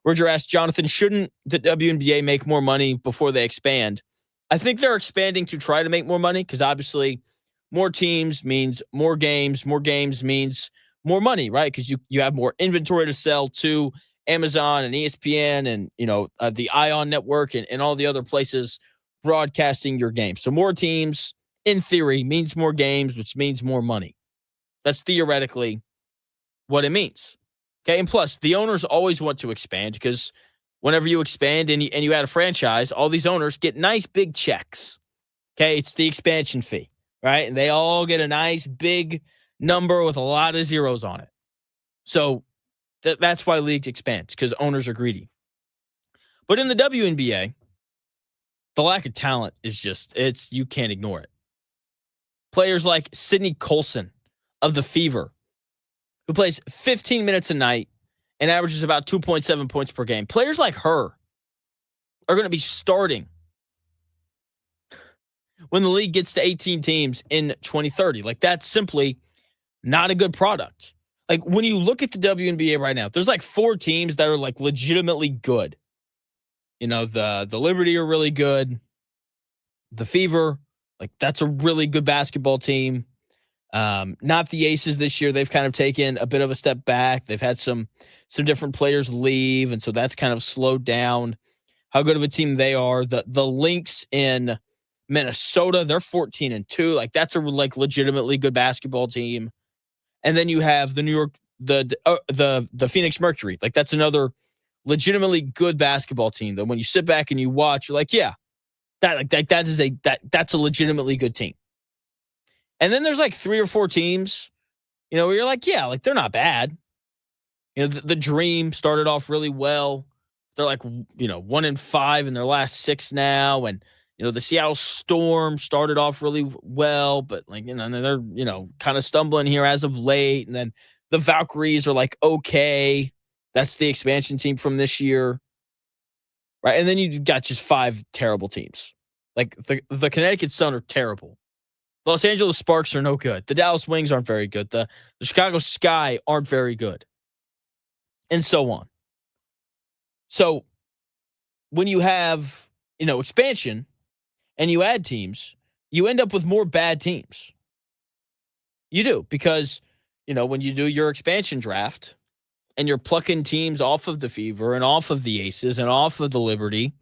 Ridger asks, Jonathan, shouldn't the WNBA make more money before they expand? I think they're expanding to try to make more money because obviously more teams means more games. More games means more money, right? Because you have more inventory to sell to Amazon and ESPN and, the Ion Network and all the other places broadcasting your game. So more teams, in theory, means more games, which means more money. That's theoretically what it means. Okay, and plus, the owners always want to expand because whenever you expand and you add a franchise, all these owners get nice big checks. Okay, it's the expansion fee, right? And they all get a nice big number with a lot of zeros on it. So that's why leagues expand, because owners are greedy. But in the WNBA, the lack of talent is you can't ignore it. Players like Sydney Colson of the Fever, who plays 15 minutes a night and averages about 2.7 points per game. Players like her are going to be starting when the league gets to 18 teams in 2030. Like, that's simply not a good product. Like, when you look at the WNBA right now, there's like 4 teams that are like legitimately good. The Liberty are really good. The Fever, like, that's a really good basketball team. Not the Aces this year. They've kind of taken a bit of a step back. They've had some different players leave, and so that's kind of slowed down how good of a team they are. The Lynx in Minnesota, they're 14-2. Like, that's a legitimately good basketball team. And then you have the New York, the Phoenix Mercury. Like, that's another legitimately good basketball team that when you sit back and you watch, you're like, yeah, that's a legitimately good team. And then there's like 3 or 4 teams, where you're like, yeah, like, they're not bad. The Dream started off really well. They're like, 1-5 in their last 6 now. And, the Seattle Storm started off really well, but they're, kind of stumbling here as of late. And then the Valkyries are like, okay, that's the expansion team from this year. Right. And then you got just 5 terrible teams. Like the Connecticut Sun are terrible. Los Angeles Sparks are no good. The Dallas Wings aren't very good. The Chicago Sky aren't very good. And so on. So when you have, expansion and you add teams, you end up with more bad teams. You do, because, when you do your expansion draft and you're plucking teams off of the Fever and off of the Aces and off of the Liberty,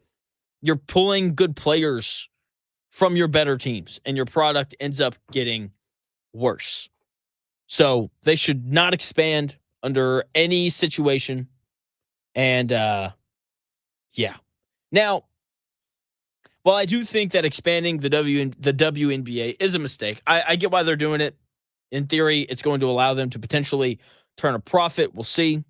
you're pulling good players from your better teams, and your product ends up getting worse. So they should not expand under any situation. And, yeah. Now, while I do think that expanding the WNBA is a mistake, I get why they're doing it. In theory, it's going to allow them to potentially turn a profit. We'll see.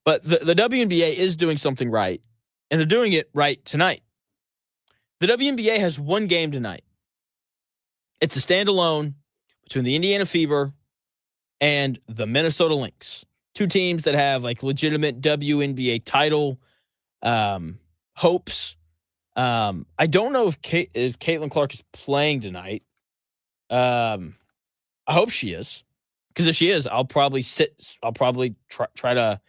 But the WNBA is doing something right, and they're doing it right tonight. The WNBA has 1 game tonight. It's a standalone between the Indiana Fever and the Minnesota Lynx. 2 teams that have like legitimate WNBA title hopes. I don't know if Caitlin Clark is playing tonight. I hope she is, because if she is, I'll probably try to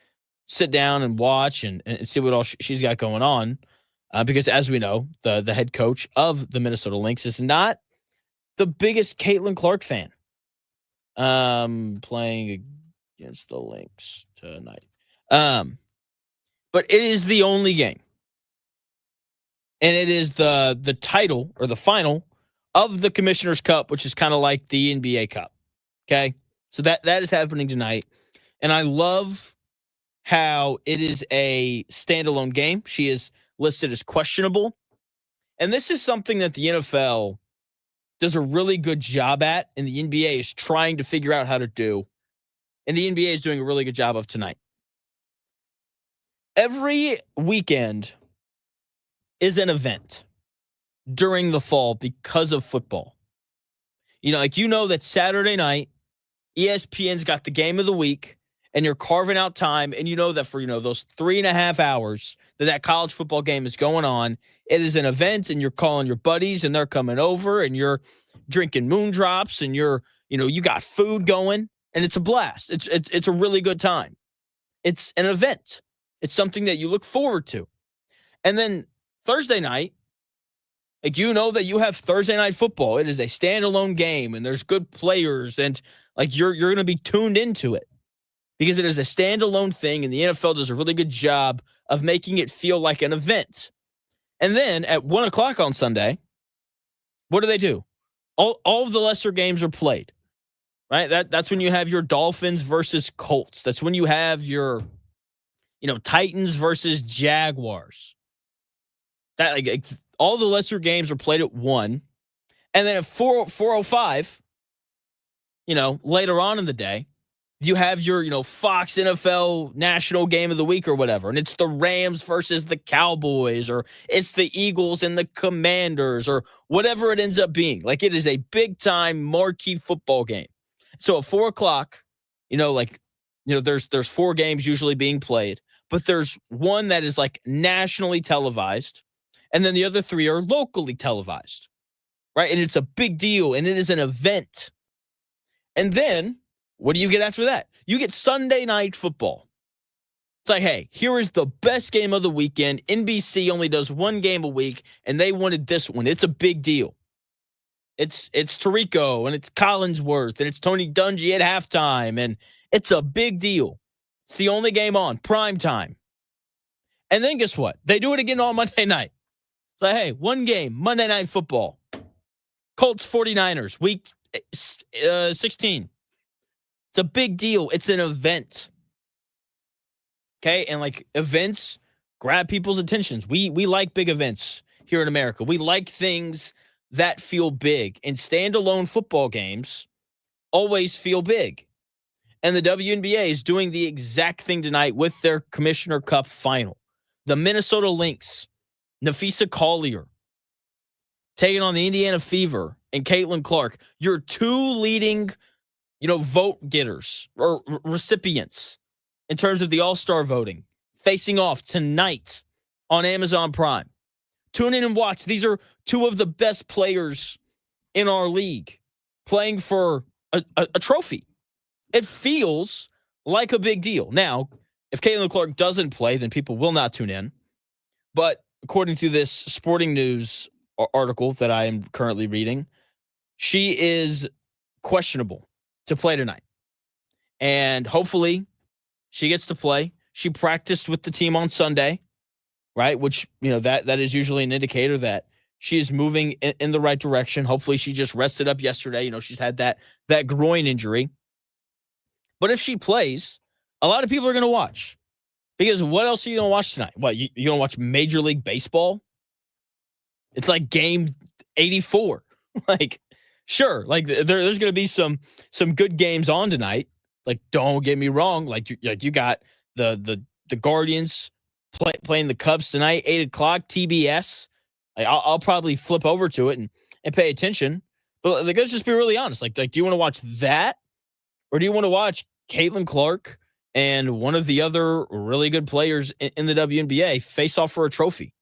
sit down and watch and see what all she's got going on. Because as we know, the head coach of the Minnesota Lynx is not the biggest Caitlin Clark fan. Playing against the Lynx tonight. But it is the only game. And it is the title or the final of the Commissioner's Cup, which is kind of like the NBA Cup. Okay? So that is happening tonight. And I love how it is a standalone game. She is listed as questionable. And this is something that the NFL does a really good job at, and the NBA is trying to figure out how to do. And the NBA is doing a really good job of tonight. Every weekend is an event during the fall because of football. That Saturday night, ESPN's got the game of the week, and you're carving out time, and that for, those 3.5 hours that college football game is going on, it is an event, and you're calling your buddies, and they're coming over, and you're drinking moondrops, and you got food going, and it's a blast. It's a really good time. It's an event. It's something that you look forward to. And then Thursday night, that you have Thursday night football. It is a standalone game, and there's good players, and you're going to be tuned into it because it is a standalone thing, and the NFL does a really good job of making it feel like an event. And then at 1 o'clock on Sunday, what do? All of the lesser games are played, right? That's when you have your Dolphins versus Colts. That's when you have your, Titans versus Jaguars. That like all the lesser games are played at 1. And then at 4:05, later on in the day, you have your, Fox NFL National Game of the Week or whatever. And it's the Rams versus the Cowboys, or it's the Eagles and the Commanders, or whatever it ends up being. Like, it is a big-time marquee football game. So at 4 o'clock, there's 4 games usually being played, but there's one that is like nationally televised, and then the other 3 are locally televised, right? And it's a big deal, and it is an event. And then what do you get after that? You get Sunday Night Football. It's like, hey, here is the best game of the weekend. NBC only does 1 game a week, and they wanted this one. It's a big deal. It's Tirico, and it's Collinsworth, and it's Tony Dungy at halftime, and it's a big deal. It's the only game on, prime time. And then guess what? They do it again on Monday night. It's like, hey, 1 game, Monday Night Football. Colts 49ers, week 16. It's a big deal. It's an event. Okay? And like, events grab people's attentions. We like big events here in America. We like things that feel big. And standalone football games always feel big. And the WNBA is doing the exact thing tonight with their Commissioner Cup final. The Minnesota Lynx, Nafisa Collier, taking on the Indiana Fever and Caitlin Clark, your 2 leading vote getters or recipients in terms of the All-Star voting, facing off tonight on Amazon Prime. Tune in and watch. These are 2 of the best players in our league playing for a trophy. It feels like a big deal. Now, if Caitlin Clark doesn't play, then people will not tune in. But according to this Sporting News article that I am currently reading, she is questionable to play tonight. And hopefully she gets to play. She practiced with the team on Sunday, right? Which, that is usually an indicator that she is moving in the right direction. Hopefully she just rested up yesterday. She's had that groin injury. But if she plays, a lot of people are going to watch. Because what else are you going to watch tonight? What, you going to watch Major League Baseball? It's like game 84. Like, sure, like there's going to be some good games on tonight. Like, don't get me wrong. Like you got the Guardians playing the Cubs tonight, 8 o'clock, TBS. Like, I'll probably flip over to it and pay attention. But like, let's just be really honest. Like, do you want to watch that, or do you want to watch Caitlin Clark and one of the other really good players in the WNBA face off for a trophy?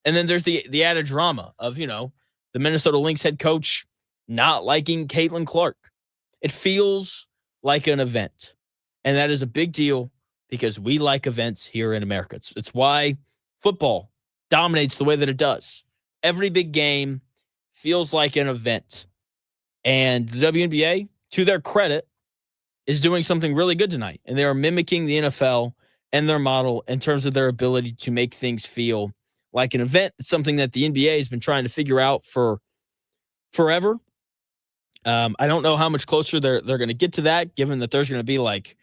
And then there's the added drama of, the Minnesota Lynx head coach not liking Caitlin Clark. It feels like an event. And that is a big deal because we like events here in America. It's why football dominates the way that it does. Every big game feels like an event. And the WNBA, to their credit, is doing something really good tonight. And they are mimicking the NFL and their model in terms of their ability to make things feel like an event. It's something that the NBA has been trying to figure out for forever. I don't know how much closer they're going to get to that, given that there's going to be like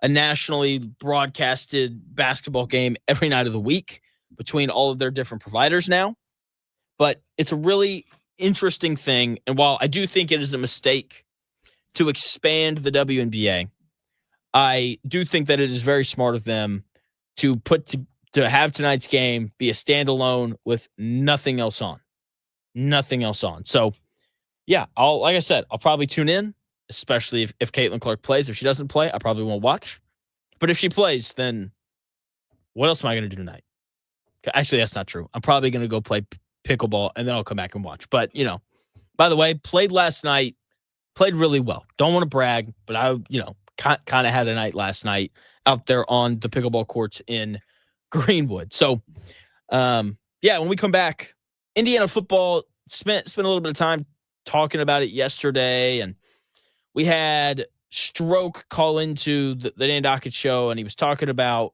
a nationally broadcasted basketball game every night of the week between all of their different providers now. But it's a really interesting thing. And while I do think it is a mistake to expand the WNBA, I do think that it is very smart of them to to have tonight's game be a standalone with nothing else on. Nothing else on. So, yeah, like I said, I'll probably tune in, especially if Caitlin Clark plays. If she doesn't play, I probably won't watch. But if she plays, then what else am I going to do tonight? Actually, that's not true. I'm probably going to go play pickleball, and then I'll come back and watch. But, by the way, played last night, played really well. Don't want to brag, but I, kind of had a night last night out there on the pickleball courts in Greenwood. So, when we come back, Indiana football, spent a little bit of time talking about it yesterday, and we had Stroke call into the Dan Dockett show, and he was talking about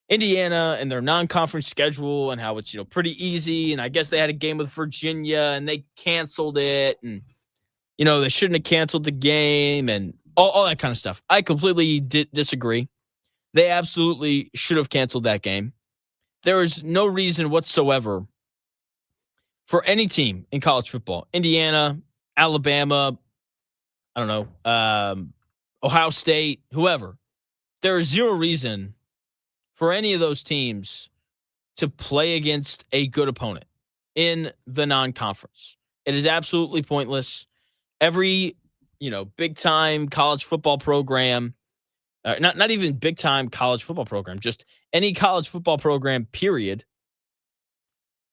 Indiana and their non-conference schedule and how it's, pretty easy. And I guess they had a game with Virginia and they canceled it. And, they shouldn't have canceled the game and all that kind of stuff. I completely disagree. They absolutely should have canceled that game. There is no reason whatsoever for any team in college football, Indiana, Alabama, I don't know, Ohio State, whoever. There is zero reason for any of those teams to play against a good opponent in the non-conference. It is absolutely pointless. Every, big time college football program, not even big time college football program, just any college football program, period.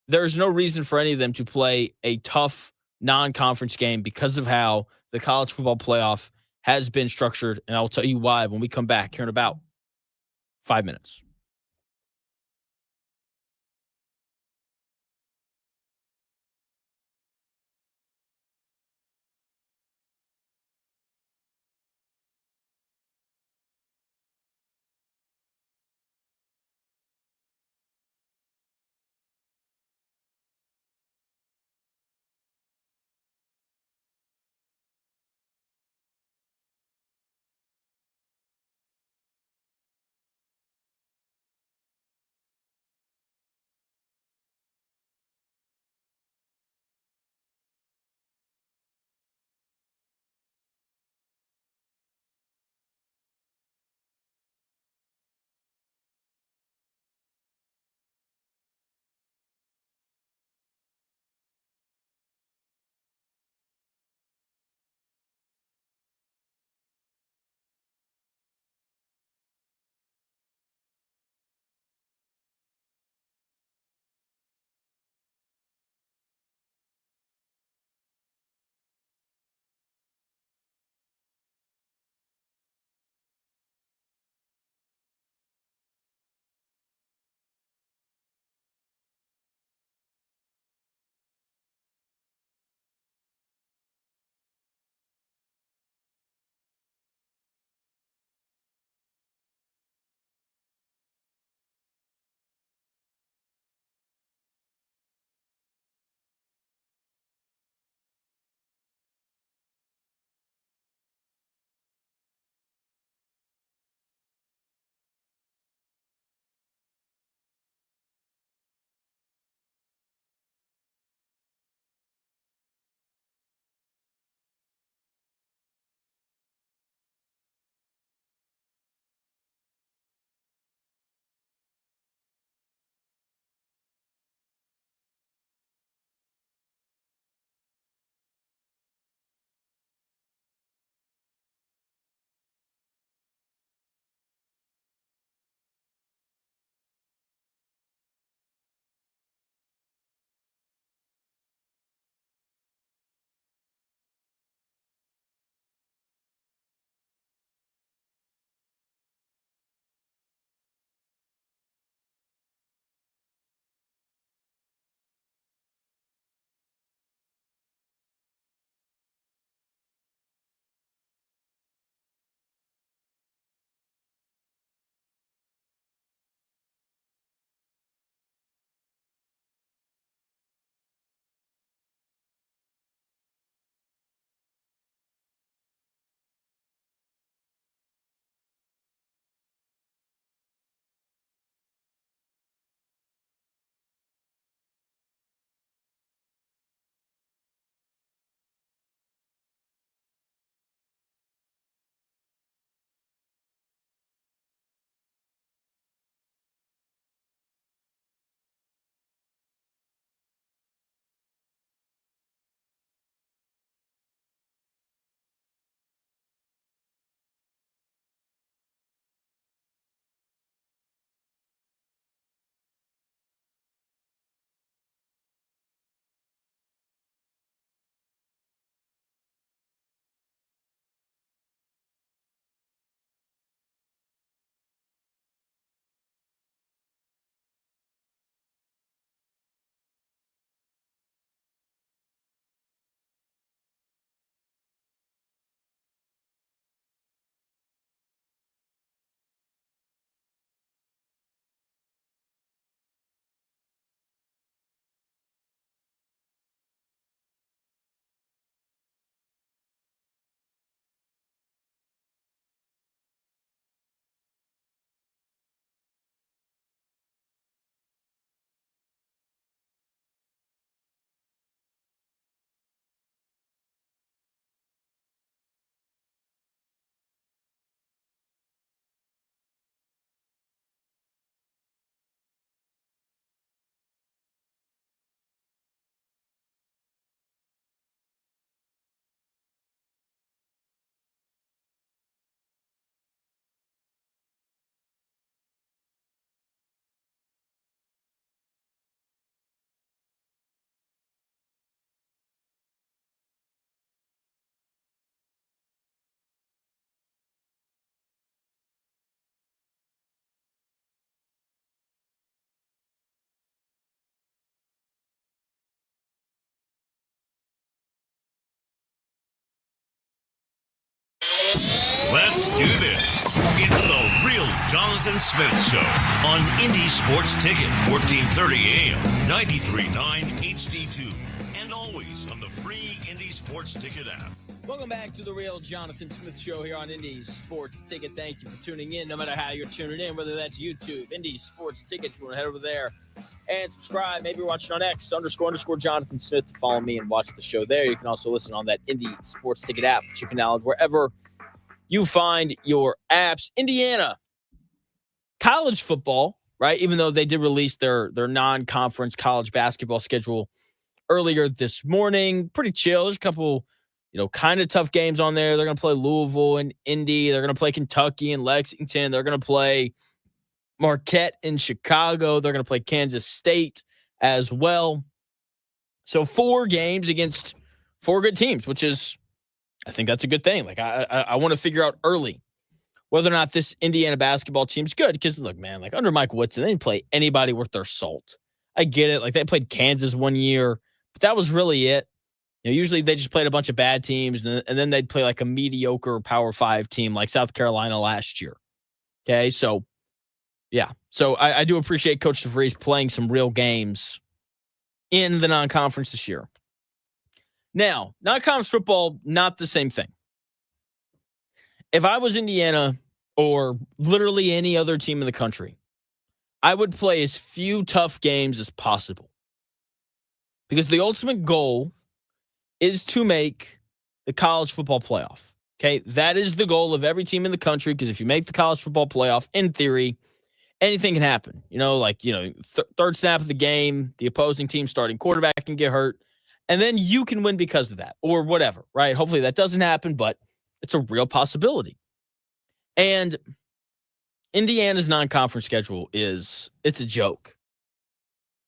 There's no reason for any of them to play a tough non-conference game because of how the college football playoff has been structured. And I'll tell you why when we come back here in about 5 minutes.
and Smith Show on Indy Sports Ticket, 1430 AM, 93.9 HD2, and always on the free Indy Sports Ticket app.
Welcome back to the Real Jonathan Smith Show here on Indy Sports Ticket. Thank you for tuning in, no matter how you're tuning in, whether that's YouTube, Indy Sports Ticket. If you want to head over there and subscribe, maybe you're watching on X, _ Jonathan Smith to follow me and watch the show there. You can also listen on that Indy Sports Ticket app, which you can download wherever you find your apps. Indiana, college football, right? Even though they did release their non-conference college basketball schedule earlier this morning, pretty chill. There's a couple kind of tough games on there. They're going to play Louisville and Indy. They're going to play Kentucky and Lexington. They're going to play Marquette in Chicago. They're going to play Kansas State as well. So 4 games against 4 good teams, which is, I think that's a good thing. Like I want to figure out early whether or not this Indiana basketball team's good. Because look, man, like under Mike Woodson, they didn't play anybody worth their salt. I get it. Like they played Kansas one year, but that was really it. Usually they just played a bunch of bad teams, and then they'd play like a mediocre Power 5 team like South Carolina last year. Okay, so, yeah. So I do appreciate Coach DeVries playing some real games in the non-conference this year. Now, non-conference football, not the same thing. If I was Indiana or literally any other team in the country, I would play as few tough games as possible. Because the ultimate goal is to make the college football playoff. Okay, that is the goal of every team in the country, because if you make the college football playoff, in theory, anything can happen. Third snap of the game, the opposing team starting quarterback can get hurt, and then you can win because of that, or whatever, right? Hopefully that doesn't happen, but it's a real possibility. And Indiana's non-conference schedule it's a joke.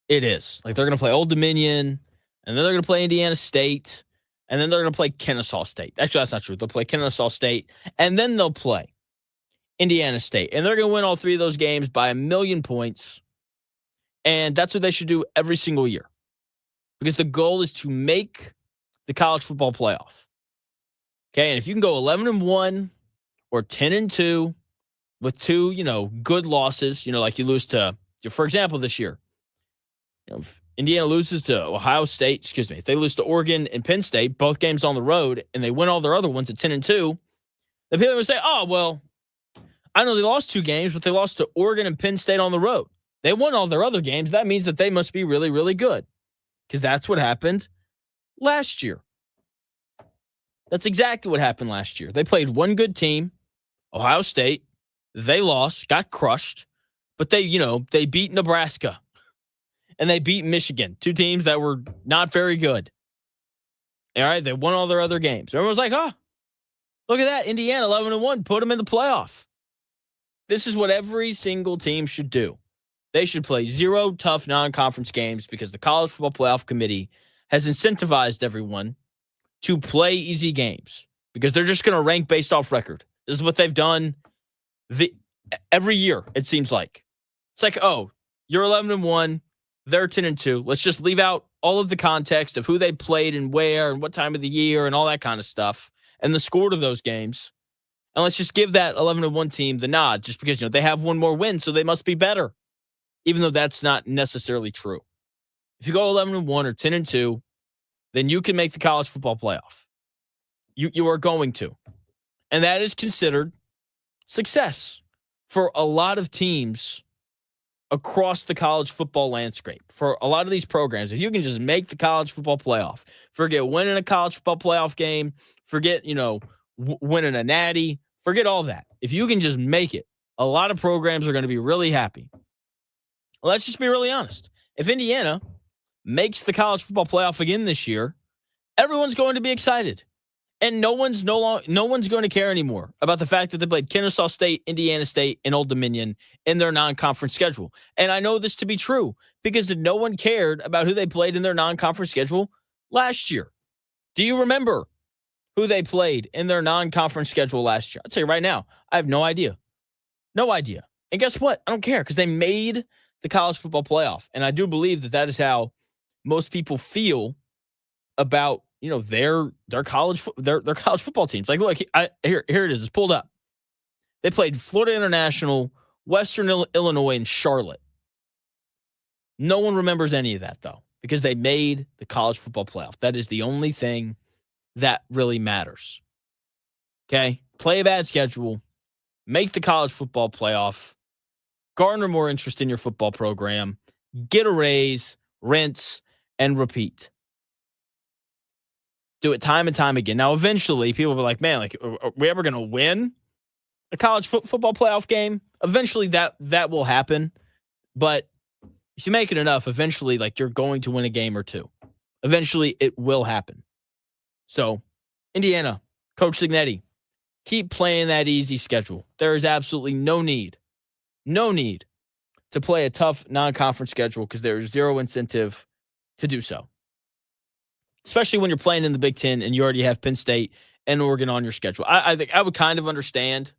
It is. Like, they're going to play Old Dominion, and then they're going to play Indiana State, and then they're going to play Kennesaw State. Actually, that's not true. They'll play Kennesaw State, and then they'll play Indiana State. And they're going to win all 3 of those games by 1,000,000 points. And that's what they should do every single year. Because the goal is to make the college football playoff. Okay, and if you can go 11-1 or 10-2 with 2, good losses, like you lose to, for example, this year, if Indiana loses to Ohio State, if they lose to Oregon and Penn State, both games on the road, and they win all their other ones at 10-2, then people would say, oh, well, I know they lost 2 games, but they lost to Oregon and Penn State on the road. They won all their other games. That means that they must be really, really good, because that's what happened last year. That's exactly what happened last year. They played one good team, Ohio State. They lost, got crushed, but they beat Nebraska. And they beat Michigan, 2 teams that were not very good. All right, they won all their other games. Everyone was like, oh, look at that. Indiana, 11-1, put them in the playoff. This is what every single team should do. They should play 0 tough non-conference games, because the College Football Playoff Committee has incentivized everyone to play easy games, because they're just going to rank based off record. This is what they've done every year, it seems like. It's like, oh, you're 11-1. They're 10-2. Let's just leave out all of the context of who they played and where and what time of the year and all that kind of stuff and the score to those games. And let's just give that 11-1 team the nod, just because, they have one more win, so they must be better, even though that's not necessarily true. If you go 11-1 or 10-2, then you can make the college football playoff. You are going to. And that is considered success for a lot of teams across the college football landscape. For a lot of these programs, if you can just make the college football playoff, forget winning a college football playoff game, forget, winning a natty, forget all that. If you can just make it, a lot of programs are going to be really happy. Let's just be really honest. If Indiana makes the college football playoff again this year, everyone's going to be excited. And no one's going to care anymore about the fact that they played Kennesaw State, Indiana State, and Old Dominion in their non-conference schedule. And I know this to be true because no one cared about who they played in their non-conference schedule last year. Do you remember who they played in their non-conference schedule last year? I'll tell you right now, I have no idea. No idea. And guess what? I don't care, because they made the college football playoff. And I do believe that is how most people feel about their college football teams. Like, look, here it is. It's pulled up. They played Florida International, Western Illinois, and Charlotte. No one remembers any of that, though, because they made the college football playoff. That is the only thing that really matters. Okay? Play a bad schedule, make the college football playoff, garner more interest in your football program, get a raise, rinse, and repeat. Do it time and time again. Now, eventually, people will be like, man, like, are we ever going to win a college football playoff game? Eventually, that will happen. But if you make it enough, eventually, like, you're going to win a game or two. Eventually, it will happen. So, Indiana, Coach Signetti, keep playing that easy schedule. There is absolutely no need to play a tough non-conference schedule because there is zero incentive to do so. Especially when you're playing in the Big Ten and you already have Penn State and Oregon on your schedule. I think I would kind of understand.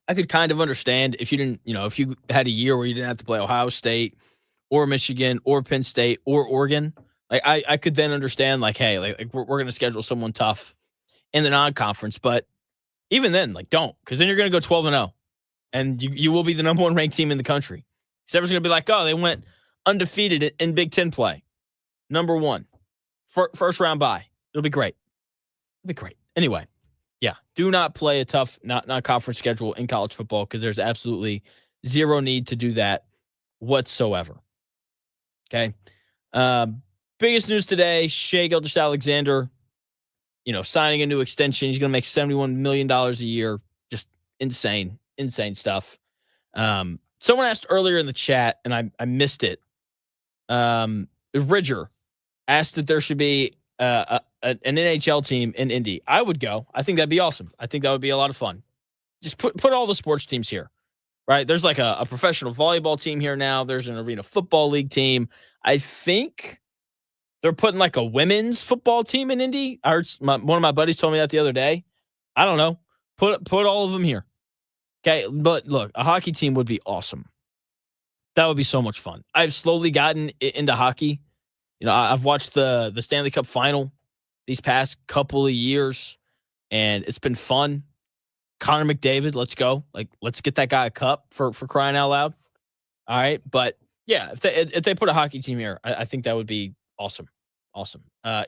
I could kind of understand if you didn't, if you had a year where you didn't have to play Ohio State or Michigan or Penn State or Oregon. Like I could then understand, like, hey, like we're going to schedule someone tough in the non-conference. But even then, like, don't, because then you're going to go 12-0. And you will be the number one ranked team in the country. So everyone's going to be like, oh, they went undefeated in Big Ten play. Number one. First round bye. It'll be great. It'll be great. Anyway, yeah, do not play a tough non-conference schedule in college football because there's absolutely zero need to do that whatsoever. Okay. Biggest news today, Shai Gilgeous-Alexander, signing a new extension. He's going to make $71 million a year. Just insane stuff. Someone asked earlier in the chat, and I missed it. Ridger asked that there should be an NHL team in Indy. I would go. I think that'd be awesome. I think that would be a lot of fun. Just put all the sports teams here, right? There's like a professional volleyball team here now. There's an arena football league team. I think they're putting like a women's football team in Indy. I heard one of my buddies told me that the other day. I don't know. Put all of them here. Okay, but look, a hockey team would be awesome. That would be so much fun. I've slowly gotten into hockey. I've watched the Stanley Cup final these past couple of years, and it's been fun. Connor McDavid, let's go. Like, let's get that guy a cup for crying out loud. All right, but yeah, if they put a hockey team here, I think that would be awesome.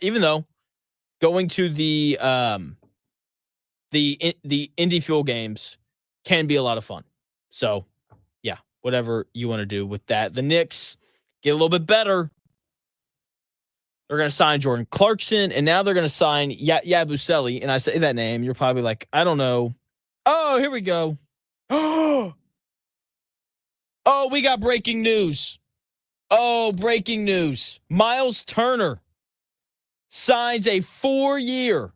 Even though going to the Indy Fuel games can be a lot of fun. So, yeah, whatever you want to do with that. The Knicks get a little bit better. They're going to sign Jordan Clarkson, and now they're going to sign Yabusele. And I say that name, you're probably like, I don't know. Oh, here we go. Oh, we got breaking news. Oh, breaking news. Miles Turner signs a 4-year,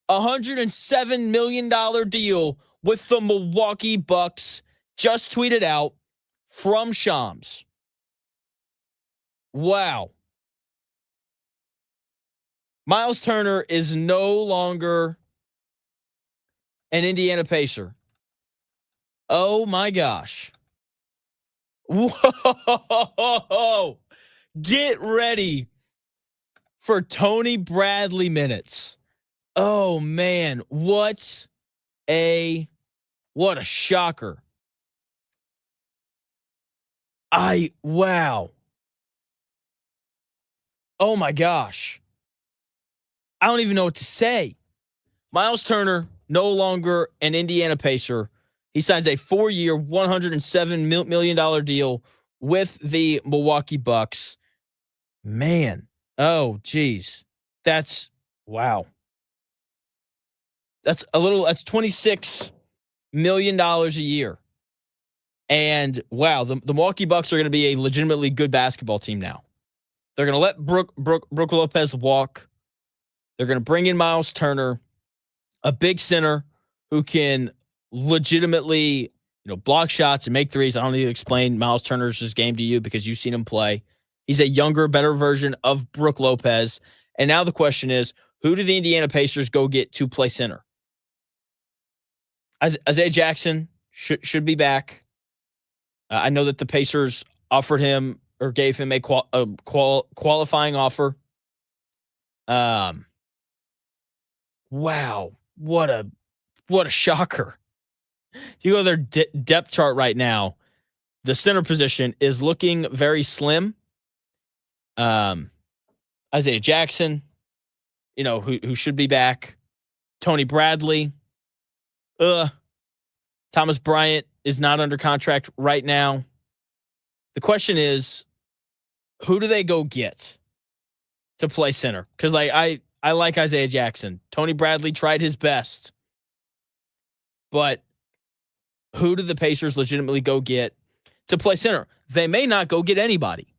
$107 million deal with the Milwaukee Bucks. Just tweeted out from Shams. Wow. Miles Turner is no longer an Indiana Pacer. Oh my gosh. Whoa. Get ready for Tony Bradley minutes. Oh man, what a shocker. Wow. Oh my gosh. I don't even know what to say. Miles Turner, no longer an Indiana Pacer. He signs a 4-year, $107 million deal with the Milwaukee Bucks. Man. Oh, geez. That's, wow. That's $26 million a year. And, wow, the Milwaukee Bucks are going to be a legitimately good basketball team now. They're going to let Brook Lopez walk. They're going to bring in Miles Turner, a big center who can legitimately, block shots and make threes. I don't need to explain Miles Turner's game to you because you've seen him play. He's a younger, better version of Brook Lopez. And now the question is, who do the Indiana Pacers go get to play center? Isaiah Jackson should be back. I know that the Pacers offered him or gave him a qualifying offer. Wow, what a shocker. If you go to their depth chart right now, the center position is looking very slim. Isaiah Jackson, who should be back. Tony Bradley. Thomas Bryant is not under contract right now. The question is, who do they go get to play center? Because I like Isaiah Jackson. Tony Bradley tried his best. But who do the Pacers legitimately go get to play center? They may not go get anybody.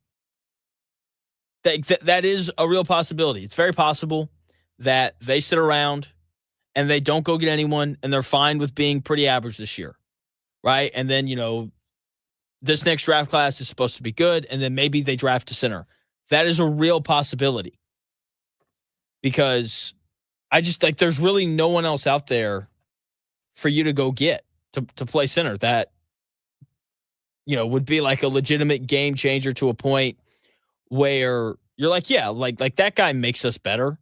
That is a real possibility. It's very possible that they sit around and they don't go get anyone and they're fine with being pretty average this year, right? And then, this next draft class is supposed to be good, and then maybe they draft a center. That is a real possibility because I just there's really no one else out there for you to go get to play center that, would be like a legitimate game changer to a point where you're like, yeah, like that guy makes us better.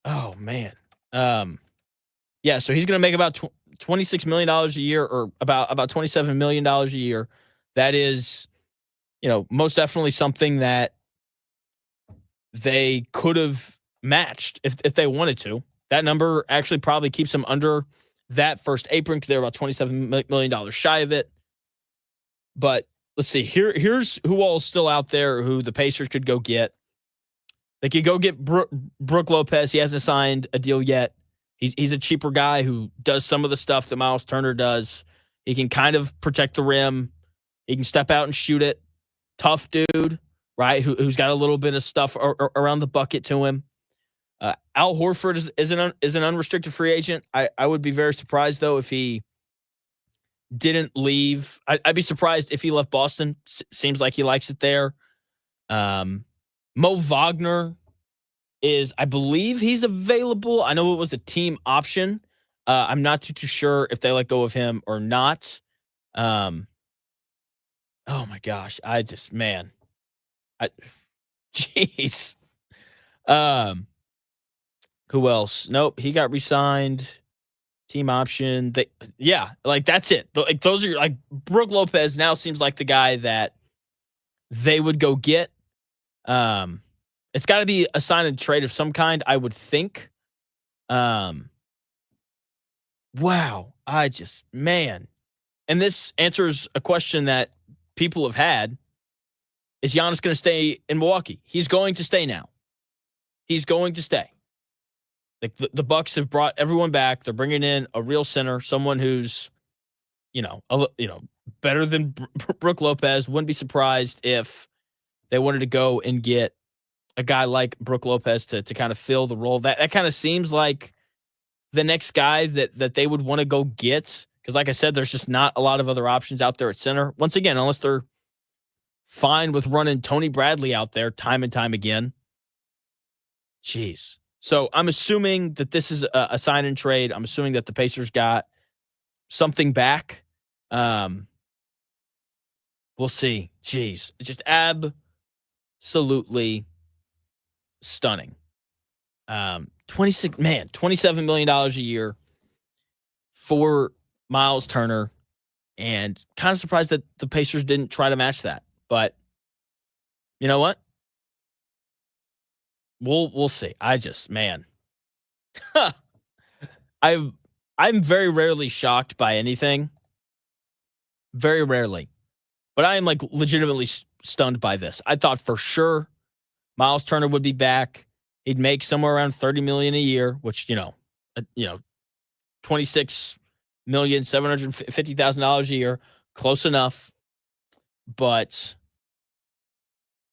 Oh, man. Yeah, so he's going to make about $26 million a year or about $27 million a year. That is, most definitely something that they could have matched if they wanted to. That number actually probably keeps them under that first apron because they're about $27 million shy of it. But let's see. Here's who all is still out there who the Pacers could go get. They could go get Brook Lopez. He hasn't signed a deal yet. He's a cheaper guy who does some of the stuff that Miles Turner does. He can kind of protect the rim. He can step out and shoot it. Tough dude, right? Who's got a little bit of stuff around the bucket to him. Al Horford is an unrestricted free agent. I would be very surprised, though, if he didn't leave. I'd be surprised if he left Boston. Seems like he likes it there. Mo Wagner I believe he's available. I know it was a team option. I'm not too sure if they let go of him or not. Oh my gosh. Jeez. Who else? Nope. He got re-signed. Team option. That's it. Those are Brook Lopez now seems like the guy that they would go get. It's got to be a sign and trade of some kind, I would think. Wow. And this answers a question that people have had. Is Giannis going to stay in Milwaukee? He's going to stay now. He's going to stay. The Bucks have brought everyone back. They're bringing in a real center, someone who's, better than Brook Lopez. Wouldn't be surprised if they wanted to go and get a guy like Brook Lopez to kind of fill the role. That kind of seems like the next guy that they would want to go get. Because like I said, there's just not a lot of other options out there at center. Once again, unless they're fine with running Tony Bradley out there time and time again. Jeez. So I'm assuming that this is a sign and trade. I'm assuming that the Pacers got something back. We'll see. Jeez. It's just absolutely stunning. $27 million a year for Miles Turner, and kind of surprised that the Pacers didn't try to match that. But you know what? We'll see. I'm very rarely shocked by anything. Very rarely. But I am legitimately stunned by this. I thought for sure Miles Turner would be back. He'd make somewhere around $30 million a year, which, $26,750,000 a year, close enough. But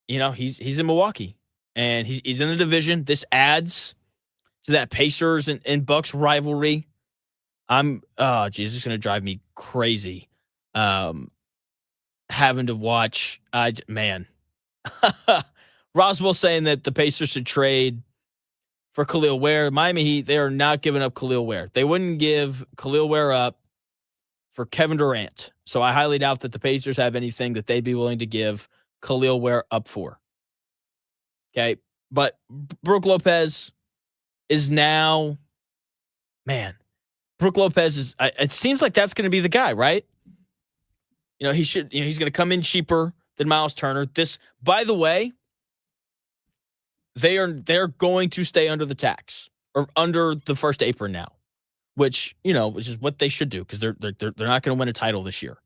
he's in Milwaukee and he's in the division. This adds to that Pacers and Bucks rivalry. This is going to drive me crazy. Having to watch, Roswell saying that the Pacers should trade for Khalil Ware. Miami Heat, they are not giving up Khalil Ware. They wouldn't give Khalil Ware up for Kevin Durant. So I highly doubt that the Pacers have anything that they'd be willing to give Khalil Ware up for. Okay. But Brook Lopez is now, Brook Lopez is. It seems like that's going to be the guy, right? He should. He's going to come in cheaper than Miles Turner. This, by the way, they're going to stay under the tax or under the first apron now, which is what they should do because they're not going to win a title this year.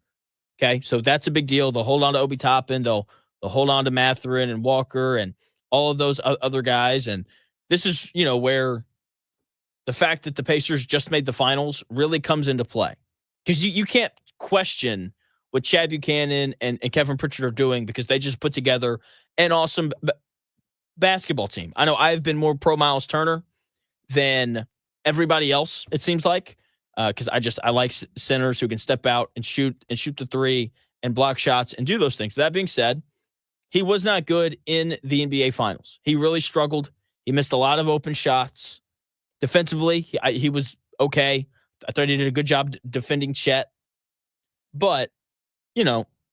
Okay, so that's a big deal. They'll hold on to Obi Toppin. They'll hold on to Mathurin and Walker and all of those other guys. And this is where the fact that the Pacers just made the finals really comes into play because you can't question what Chad Buchanan and Kevin Pritchard are doing because they just put together an awesome basketball team. I know I've been more pro Miles Turner than everybody else, it seems like, because I like centers who can step out and shoot the three and block shots and do those things. That being said, he was not good in the NBA Finals. He really struggled. He missed a lot of open shots. Defensively, he was okay. I thought he did a good job defending Chet. But,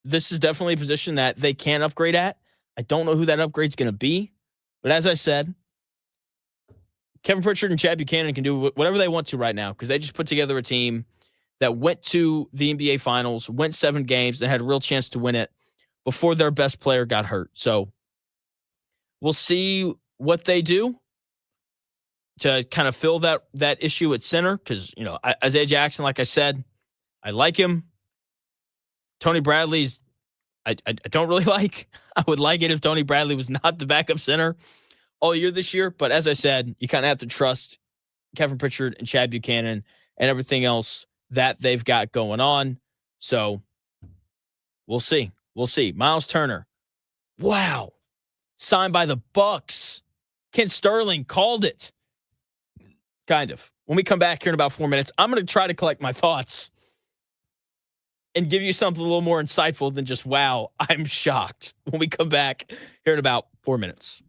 this is definitely a position that they can upgrade at. I don't know who that upgrade's going to be. But as I said, Kevin Pritchard and Chad Buchanan can do whatever they want to right now because they just put together a team that went to the NBA Finals, went 7 games, and had a real chance to win it before their best player got hurt. So we'll see what they do to kind of fill that issue at center because, Isaiah Jackson, like I said, I like him. Tony Bradley's I don't really like. I would like it if Tony Bradley was not the backup center all year this year. But as I said, you kind of have to trust Kevin Pritchard and Chad Buchanan and everything else that they've got going on. So we'll see. We'll see. Miles Turner. Wow. Signed by the Bucks. Ken Sterling called it. Kind of. When we come back here in about 4 minutes, I'm going to try to collect my thoughts and give you something a little more insightful than just, wow, I'm shocked. When we come back here in about 4 minutes.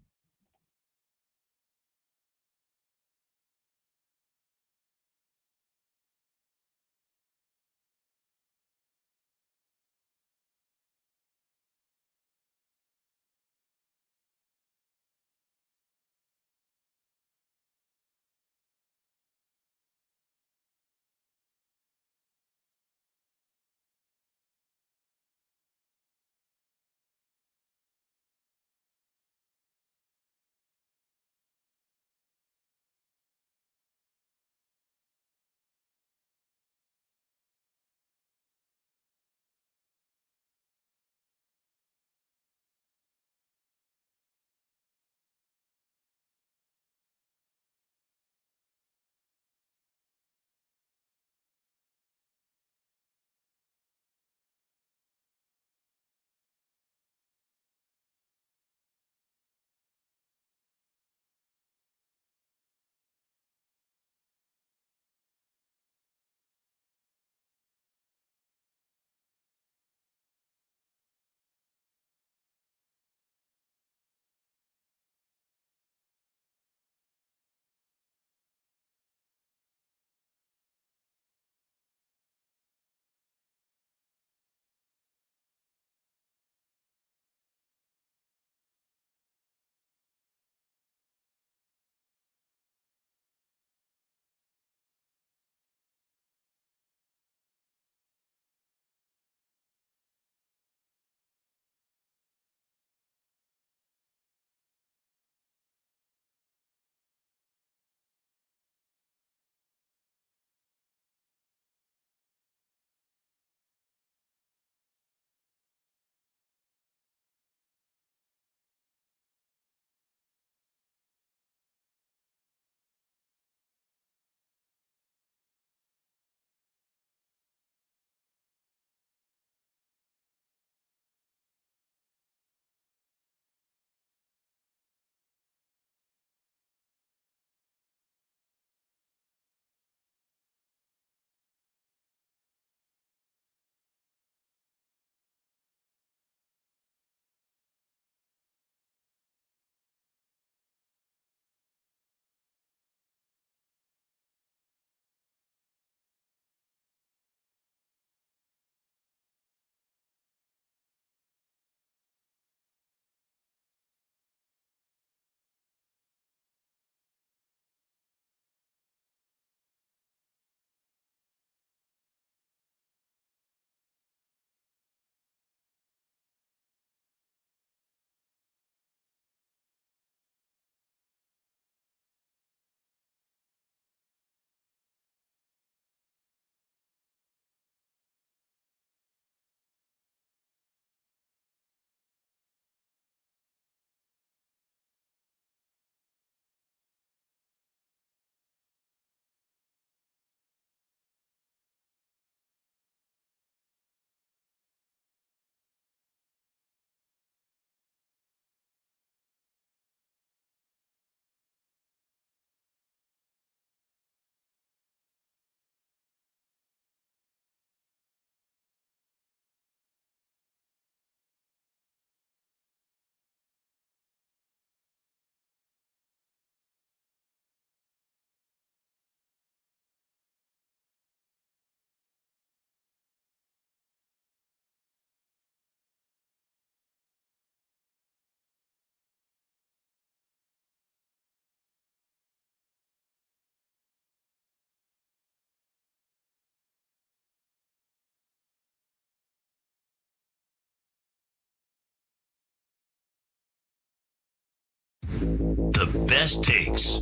The best takes.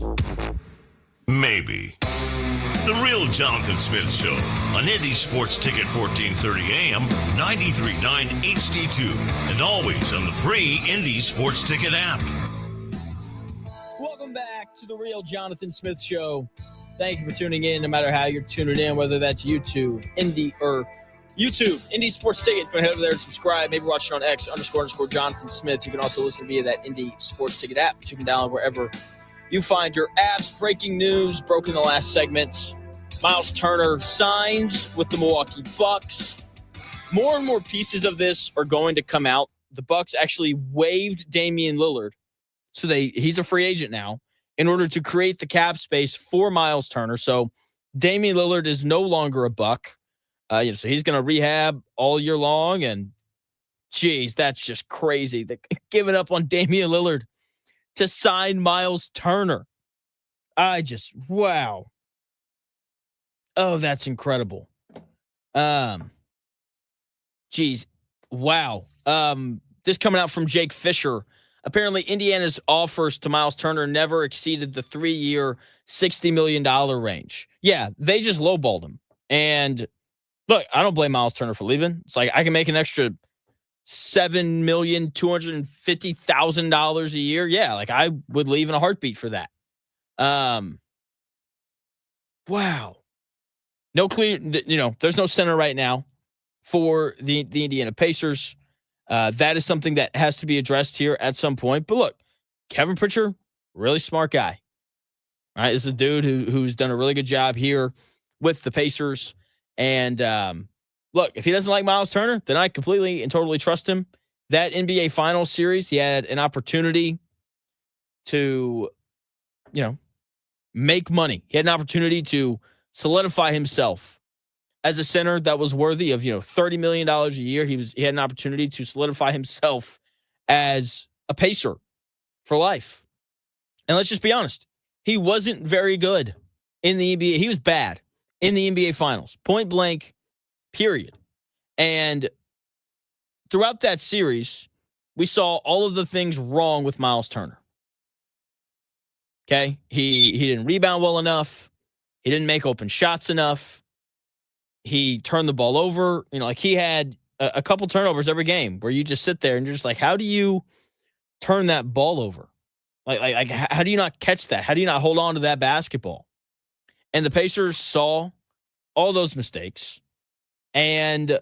Maybe. The Real Jonathan Smith Show on Indy Sports Ticket 1430 AM, 93.9 HD2, and always on the free Indy Sports Ticket app.
Welcome back to the Real Jonathan Smith Show. Thank you for tuning in, no matter how you're tuning in, whether that's YouTube, Indy Sports Ticket. If you head over there and subscribe, maybe watch it on X __ Jonathan Smith. You can also listen via that Indy Sports Ticket app, which you can download wherever you find your apps. Breaking news broke in the last segment. Miles Turner signs with the Milwaukee Bucks. More and more pieces of this are going to come out. The Bucks actually waived Damian Lillard, so he's a free agent now, in order to create the cap space for Miles Turner. So Damian Lillard is no longer a Buck. So he's going to rehab all year long, and geez, that's just crazy. Giving up on Damian Lillard to sign Miles Turner. Wow. Oh, that's incredible. Geez. Wow. This coming out from Jake Fisher. Apparently, Indiana's offers to Miles Turner never exceeded the 3-year, $60 million range. Yeah, they just lowballed him. And look, I don't blame Miles Turner for leaving. It's like I can make an extra $7,250,000 a year. Yeah, like I would leave in a heartbeat for that. Wow. No clear, there's no center right now for the Indiana Pacers. That is something that has to be addressed here at some point. But look, Kevin Pritchard, really smart guy. All right, this is a dude who's done a really good job here with the Pacers. And look, if he doesn't like Miles Turner, then I completely and totally trust him. That NBA Finals series, he had an opportunity to, make money. He had an opportunity to solidify himself as a center that was worthy of, $30 million a year. He had an opportunity to solidify himself as a Pacer for life. And let's just be honest, he wasn't very good in the NBA. He was bad in the NBA Finals, point blank, period. And throughout that series, we saw all of the things wrong with Miles Turner. Okay? He didn't rebound well enough. He didn't make open shots enough. He turned the ball over. He had a couple turnovers every game where you just sit there and you're just like, how do you turn that ball over? Like how do you not catch that? How do you not hold on to that basketball? And the Pacers saw all those mistakes, and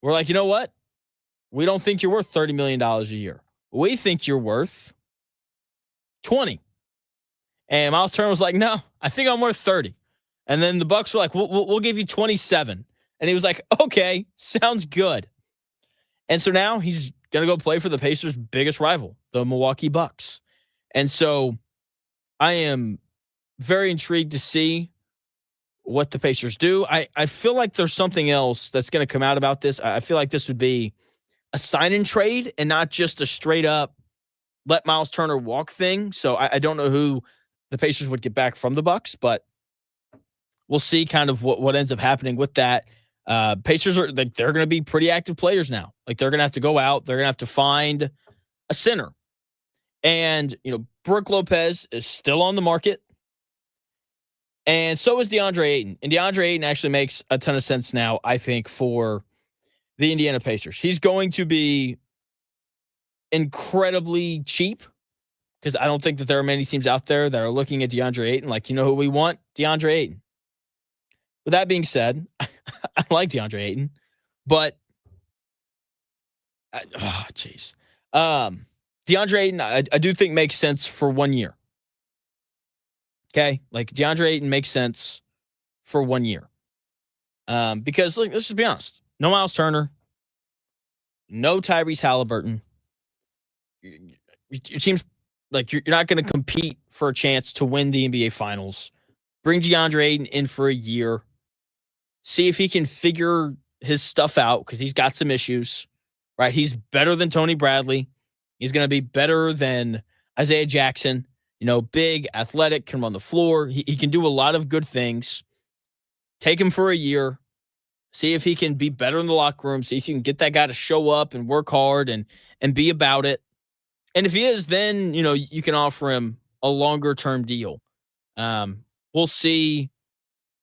we're like, you know what? We don't think you're worth $30 million a year. We think you're worth 20. And Miles Turner was like, no, I think I'm worth 30. And then the Bucks were like, we'll give you 27. And he was like, okay, sounds good. And so now he's going to go play for the Pacers' biggest rival, the Milwaukee Bucks. And so I am very intrigued to see what the Pacers do. I feel like there's something else that's going to come out about this. I feel like this would be a sign and trade and not just a straight up let Miles Turner walk thing. So I don't know who the Pacers would get back from the Bucks, but we'll see kind of what ends up happening with that. Pacers are they're going to be pretty active players now. Like they're going to have to go out. They're going to have to find a center. And, Brooke Lopez is still on the market. And so is DeAndre Ayton. And DeAndre Ayton actually makes a ton of sense now, I think, for the Indiana Pacers. He's going to be incredibly cheap because I don't think that there are many teams out there that are looking at DeAndre Ayton like, who we want? DeAndre Ayton. With that being said, I like DeAndre Ayton, but DeAndre Ayton, I do think makes sense for 1 year. Okay, like DeAndre Ayton makes sense for 1 year, because let's just be honest: no Miles Turner, no Tyrese Halliburton. Your team's like you're not going to compete for a chance to win the NBA Finals. Bring DeAndre Ayton in for a year. See if he can figure his stuff out because he's got some issues, right? He's better than Tony Bradley. He's going to be better than Isaiah Jackson. Big, athletic, can run the floor. He can do a lot of good things. Take him for a year. See if he can be better in the locker room. See if you can get that guy to show up and work hard and be about it. And if he is, then, you can offer him a longer term deal. We'll see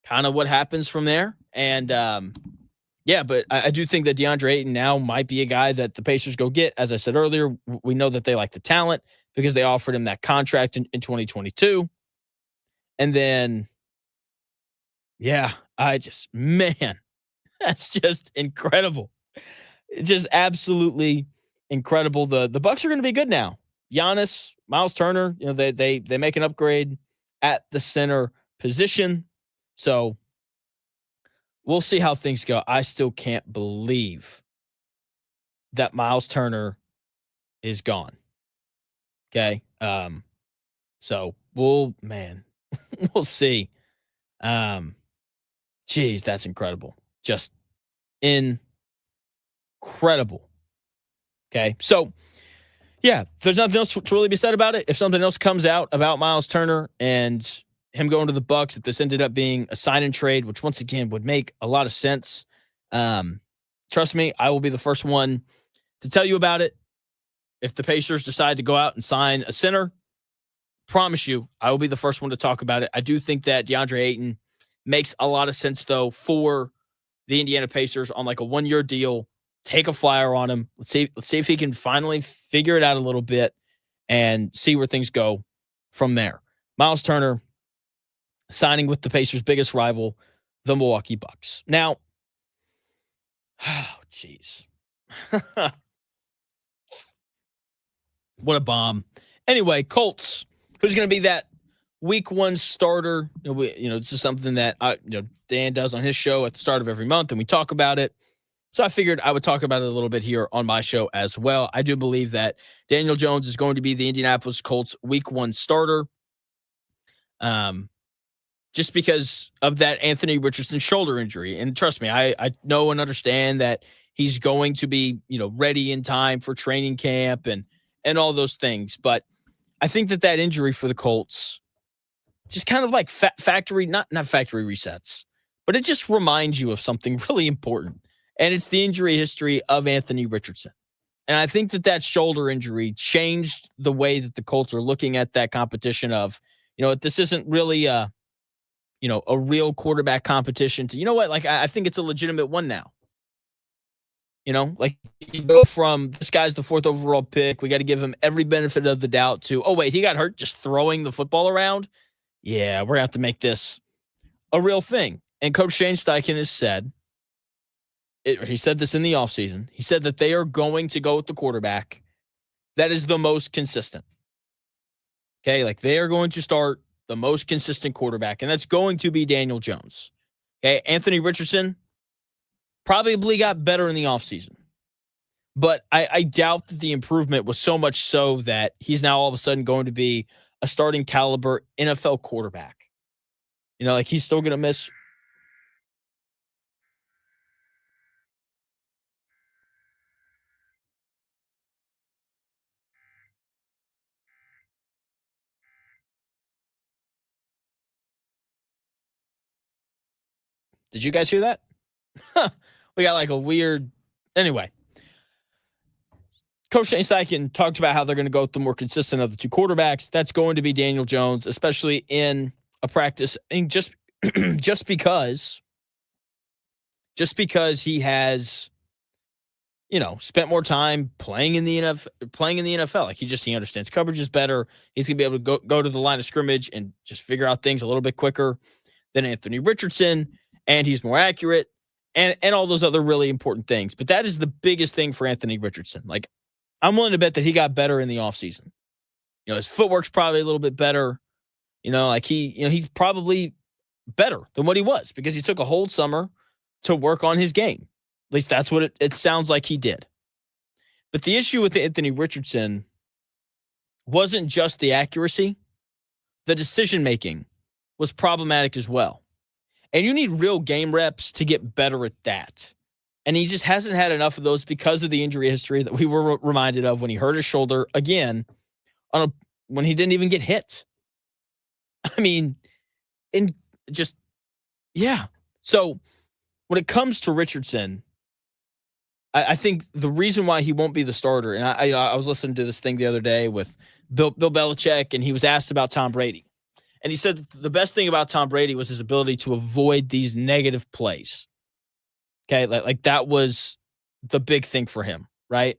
kind of what happens from there. And yeah, but I do think that DeAndre Ayton now might be a guy that the Pacers go get. As I said earlier, we know that they like the talent because they offered him that contract in 2022. And then, yeah, man, that's just incredible. It's just absolutely incredible. The Bucks are going to be good now. Giannis, Miles Turner, they make an upgrade at the center position. So we'll see how things go. I still can't believe that Miles Turner is gone. Okay. So we'll see. Geez, that's incredible. Just incredible. Okay. So yeah, there's nothing else to really be said about it. If something else comes out about Miles Turner and him going to the Bucks, if this ended up being a sign and trade, which once again would make a lot of sense, trust me, I will be the first one to tell you about it. If the Pacers decide to go out and sign a center, promise you, I will be the first one to talk about it. I do think that DeAndre Ayton makes a lot of sense, though, for the Indiana Pacers on like a 1-year deal. Take a flyer on him. Let's see if he can finally figure it out a little bit and see where things go from there. Miles Turner signing with the Pacers' biggest rival, the Milwaukee Bucks. Now, oh, jeez. What a bomb. Anyway, Colts, who's going to be that week 1 starter? This is something that Dan does on his show at the start of every month, and we talk about it. So I figured I would talk about it a little bit here on my show as well. I do believe that Daniel Jones is going to be the Indianapolis Colts week 1 starter. Just because of that Anthony Richardson shoulder injury. And trust me, I know and understand that he's going to be, ready in time for training camp and all those things. But I think that injury for the Colts just kind of like factory, not factory resets, but it just reminds you of something really important. And it's the injury history of Anthony Richardson. And I think that shoulder injury changed the way that the Colts are looking at that competition of, this isn't really a real quarterback competition to, I think it's a legitimate one now. Like you go from this guy's the 4th overall pick. We got to give him every benefit of the doubt to, oh, wait, he got hurt just throwing the football around. Yeah, we're going to have to make this a real thing. And Coach Shane Steichen has said, he said this in the offseason. He said that they are going to go with the quarterback that is the most consistent. Okay, like they are going to start the most consistent quarterback, and that's going to be Daniel Jones. Okay, Anthony Richardson probably got better in the offseason. But I doubt that the improvement was so much so that he's now all of a sudden going to be a starting caliber NFL quarterback. Like he's still going to miss. Did you guys hear that? We got like a weird. Anyway, Coach Shane Steichen talked about how they're going to go with the more consistent of the 2 quarterbacks. That's going to be Daniel Jones, especially in a practice. And just because he has, spent more time playing in the NFL. Like he understands coverages better. He's gonna be able to go to the line of scrimmage and just figure out things a little bit quicker than Anthony Richardson, and he's more accurate and all those other really important things. But that is the biggest thing for Anthony Richardson. Like I'm willing to bet that he got better in the offseason. His footwork's probably a little bit better. Like he's probably better than what he was because he took a whole summer to work on his game. At least that's what it sounds like he did. But the issue with Anthony Richardson wasn't just the accuracy. The decision-making was problematic as well. And you need real game reps to get better at that. And he just hasn't had enough of those because of the injury history that we were reminded of when he hurt his shoulder again when he didn't even get hit. I mean, yeah. So when it comes to Richardson, I think the reason why he won't be the starter, and I was listening to this thing the other day with Bill Belichick, and he was asked about Tom Brady. And he said that the best thing about Tom Brady was his ability to avoid these negative plays. Okay. Like that was the big thing for him. Right.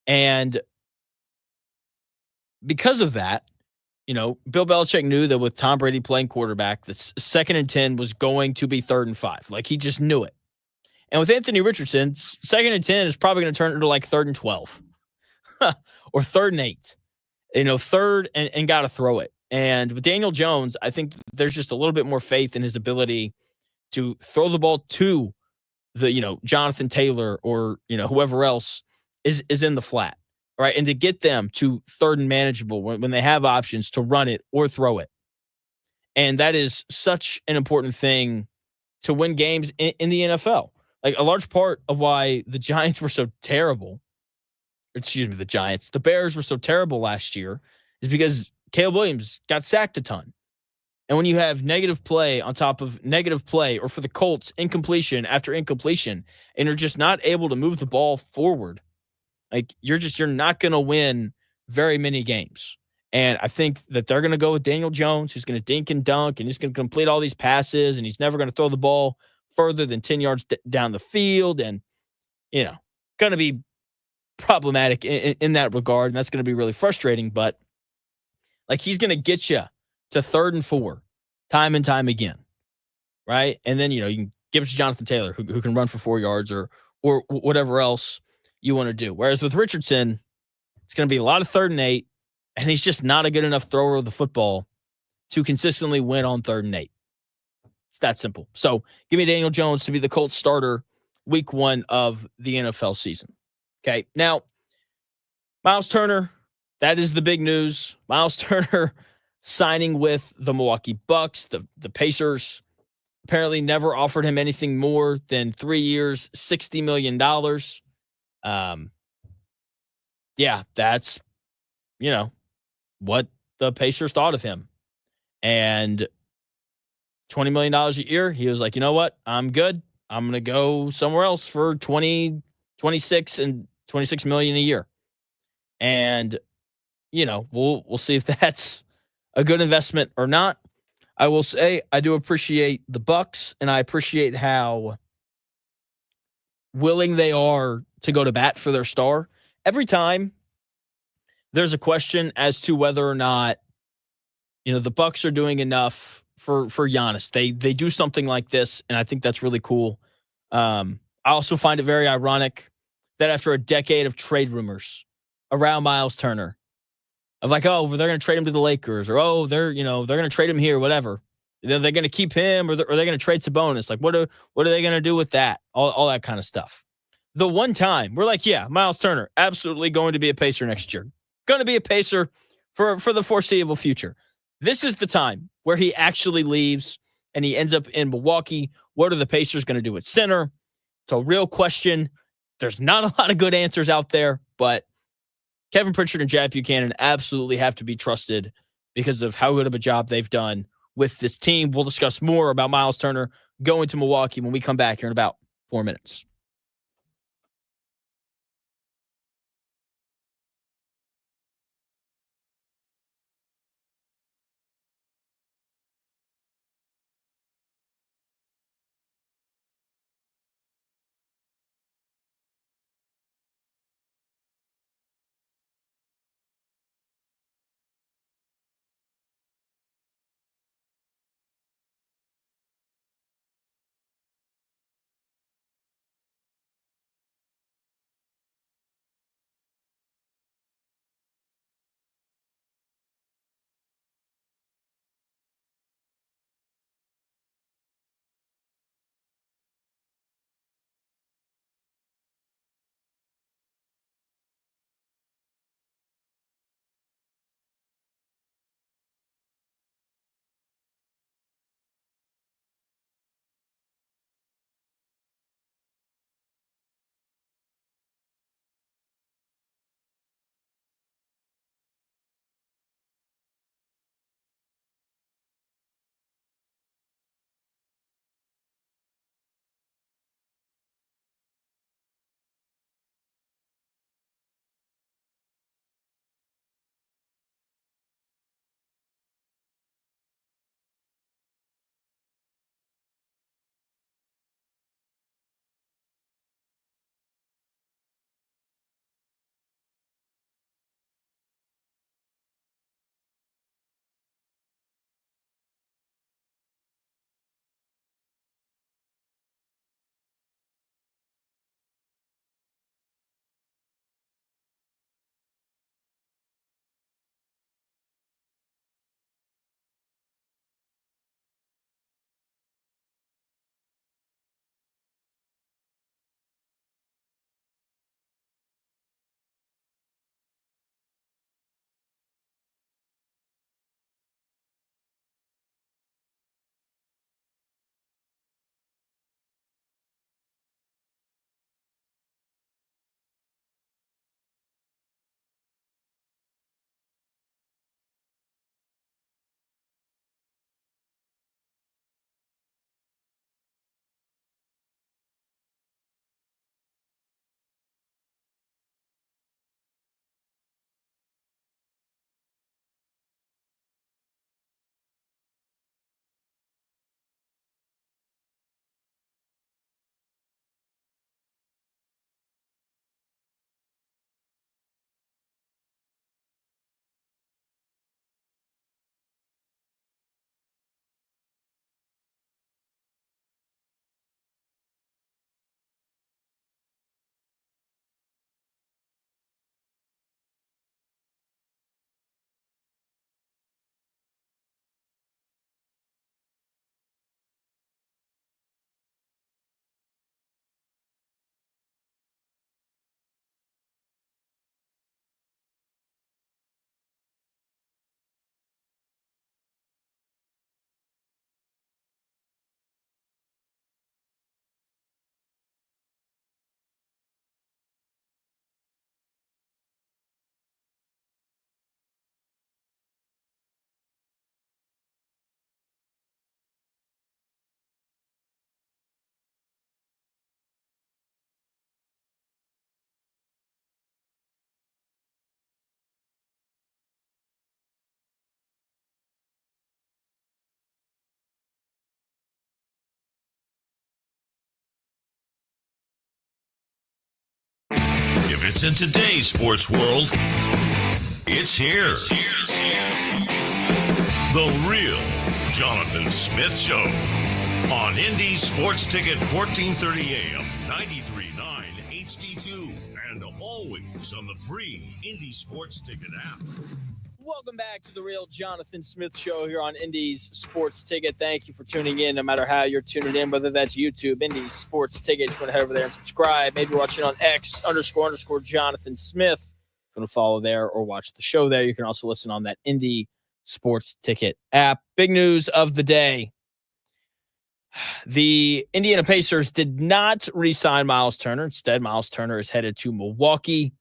And because of that, Bill Belichick knew that with Tom Brady playing quarterback, the 2nd and 10 was going to be 3rd and 5. Like he just knew it. And with Anthony Richardson, 2nd and 10 is probably going to turn into like 3rd and 12 or 3rd and 8. 3rd and got to throw it. And with Daniel Jones, I think there's just a little bit more faith in his ability to throw the ball to the, Jonathan Taylor or, whoever else is in the flat, right? And to get them to 3rd and manageable when they have options to run it or throw it. And that is such an important thing to win games in the NFL. Like a large part of why the Giants were so terrible, the Bears were so terrible last year is because Caleb Williams got sacked a ton. And when you have negative play on top of negative play, or for the Colts, incompletion after incompletion, and you're just not able to move the ball forward, like you're not going to win very many games. And I think that they're going to go with Daniel Jones, who's going to dink and dunk, and he's going to complete all these passes, and he's never going to throw the ball further than 10 yards down the field. And, going to be problematic in that regard. And that's going to be really frustrating. But like he's going to get you to 3rd and 4 time and time again. Right. And then, you can give it to Jonathan Taylor who can run for 4 yards or whatever else you want to do. Whereas with Richardson, it's going to be a lot of 3rd and 8, and he's just not a good enough thrower of the football to consistently win on 3rd and 8. It's that simple. So give me Daniel Jones to be the Colts starter week 1 of the NFL season. Okay. Now, Miles Turner, that is the big news. Miles Turner signing with the Milwaukee Bucks. The Pacers apparently never offered him anything more than 3 years, $60 million. Yeah, that's, what the Pacers thought of him. And $20 million a year, he was like, you know what? I'm good. I'm going to go somewhere else for 26 million a year. And, we'll see if that's a good investment or not. I will say I do appreciate the Bucks, and I appreciate how willing they are to go to bat for their star. Every time there's a question as to whether or not, the Bucks are doing enough for Giannis. They do something like this, and I think that's really cool. I also find it very ironic that after a decade of trade rumors around Miles Turner, of like, oh, they're going to trade him to the Lakers, or oh, they're going to trade him here, whatever. They're going to keep him, or they're going to trade Sabonis. Like, what are they going to do with that? All that kind of stuff. The one time we're like, yeah, Miles Turner, absolutely going to be a Pacer next year. Going to be a Pacer for the foreseeable future. This is the time where he actually leaves and he ends up in Milwaukee. What are the Pacers going to do at center? It's a real question. There's not a lot of good answers out there, but Kevin Pritchard and Jack Buchanan absolutely have to be trusted because of how good of a job they've done with this team. We'll discuss more about Miles Turner going to Milwaukee when we come back here in about 4 minutes.
If it's in today's sports world, it's here. The real Jonathan Smith Show on Indy Sports Ticket 1430 AM, 93.9 HD2, and always on the free Indy Sports Ticket app.
Welcome back to the real Jonathan Smith Show here on Indy's Sports Ticket. Thank you for tuning in, no matter how you're tuning in, whether that's YouTube, Indy's Sports Ticket. Just want to head over there and subscribe. Maybe you're watching on X _ Jonathan Smith. If you want to follow there or watch the show there, you can also listen on that Indy Sports Ticket app. Big news of the day. The Indiana Pacers did not re-sign Miles Turner. Instead, Miles Turner is headed to Milwaukee.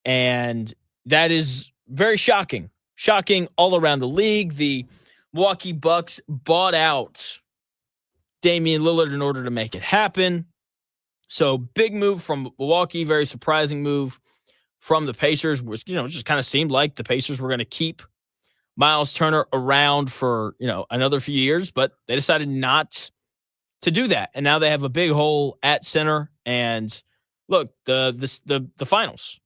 And that is very shocking. Shocking all around the league. The Milwaukee Bucks bought out Damian Lillard in order to make it happen. So big move from Milwaukee, very surprising move from the Pacers. Was, just kind of seemed like the Pacers were going to keep Miles Turner around for, another few years, but they decided not to do that. And now they have a big hole at center. And look, the finals.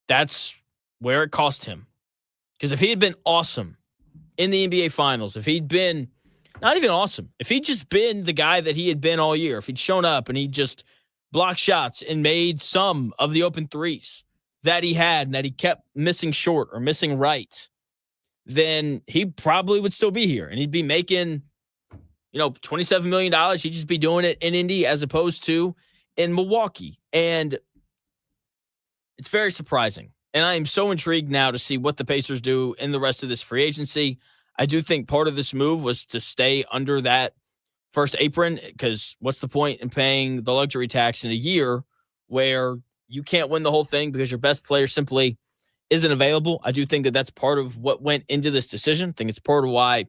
That's where it cost him. Because if he had been awesome in the NBA Finals, if he'd been not even awesome, if he'd just been the guy that he had been all year, if he'd shown up and he just blocked shots and made some of the open threes that he had and that he kept missing short or missing right, then he probably would still be here and he'd be making, $27 million. He'd just be doing it in Indy as opposed to in Milwaukee. And it's very surprising. And I am so intrigued now to see what the Pacers do in the rest of this free agency. I do think part of this move was to stay under that first apron, because what's the point in paying the luxury tax in a year where you can't win the whole thing because your best player simply isn't available? I do think that that's part of what went into this decision. I think it's part of why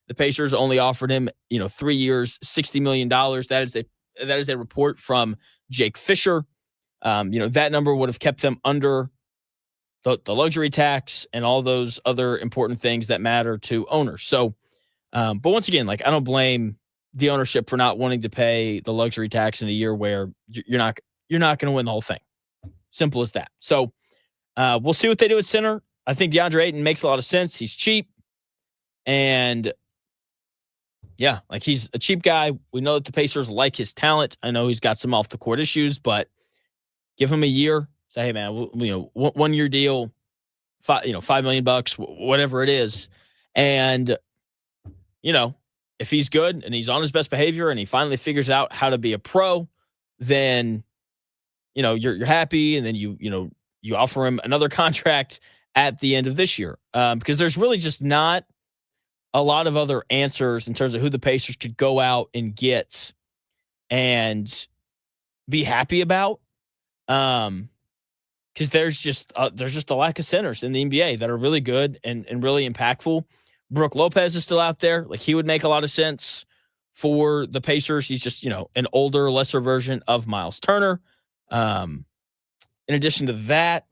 the Pacers only offered him, 3 years, $60 million. That is a report from Jake Fisher. That number would have kept them under the luxury tax and all those other important things that matter to owners. So, but once again, I don't blame the ownership for not wanting to pay the luxury tax in a year where you're not going to win the whole thing. Simple as that. So, we'll see what they do at center. I think DeAndre Ayton makes a lot of sense. He's cheap. And yeah, he's a cheap guy. We know that the Pacers like his talent. I know he's got some off the court issues, but give him a year. Say, hey man, 1 year deal, $5 million, whatever it is. And, if he's good and he's on his best behavior and he finally figures out how to be a pro, then, you're happy. And then you offer him another contract at the end of this year. Because there's really just not a lot of other answers in terms of who the Pacers could go out and get and be happy about. Because there's just a lack of centers in the NBA that are really good and really impactful. Brook Lopez is still out there. He would make a lot of sense for the Pacers. He's just, an older, lesser version of Miles Turner. In addition to that,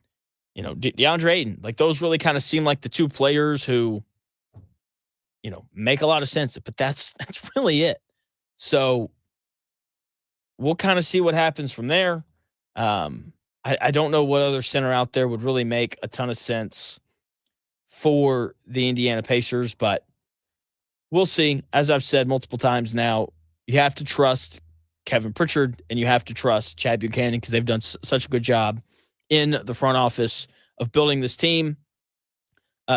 DeAndre Ayton, those really kind of seem like the two players who, make a lot of sense. But that's really it. So we'll kind of see what happens from there. I don't know what other center out there would really make a ton of sense for the Indiana Pacers, but we'll see. As I've said multiple times now, you have to trust Kevin Pritchard and you have to trust Chad Buchanan because they've done such a good job in the front office of building this team.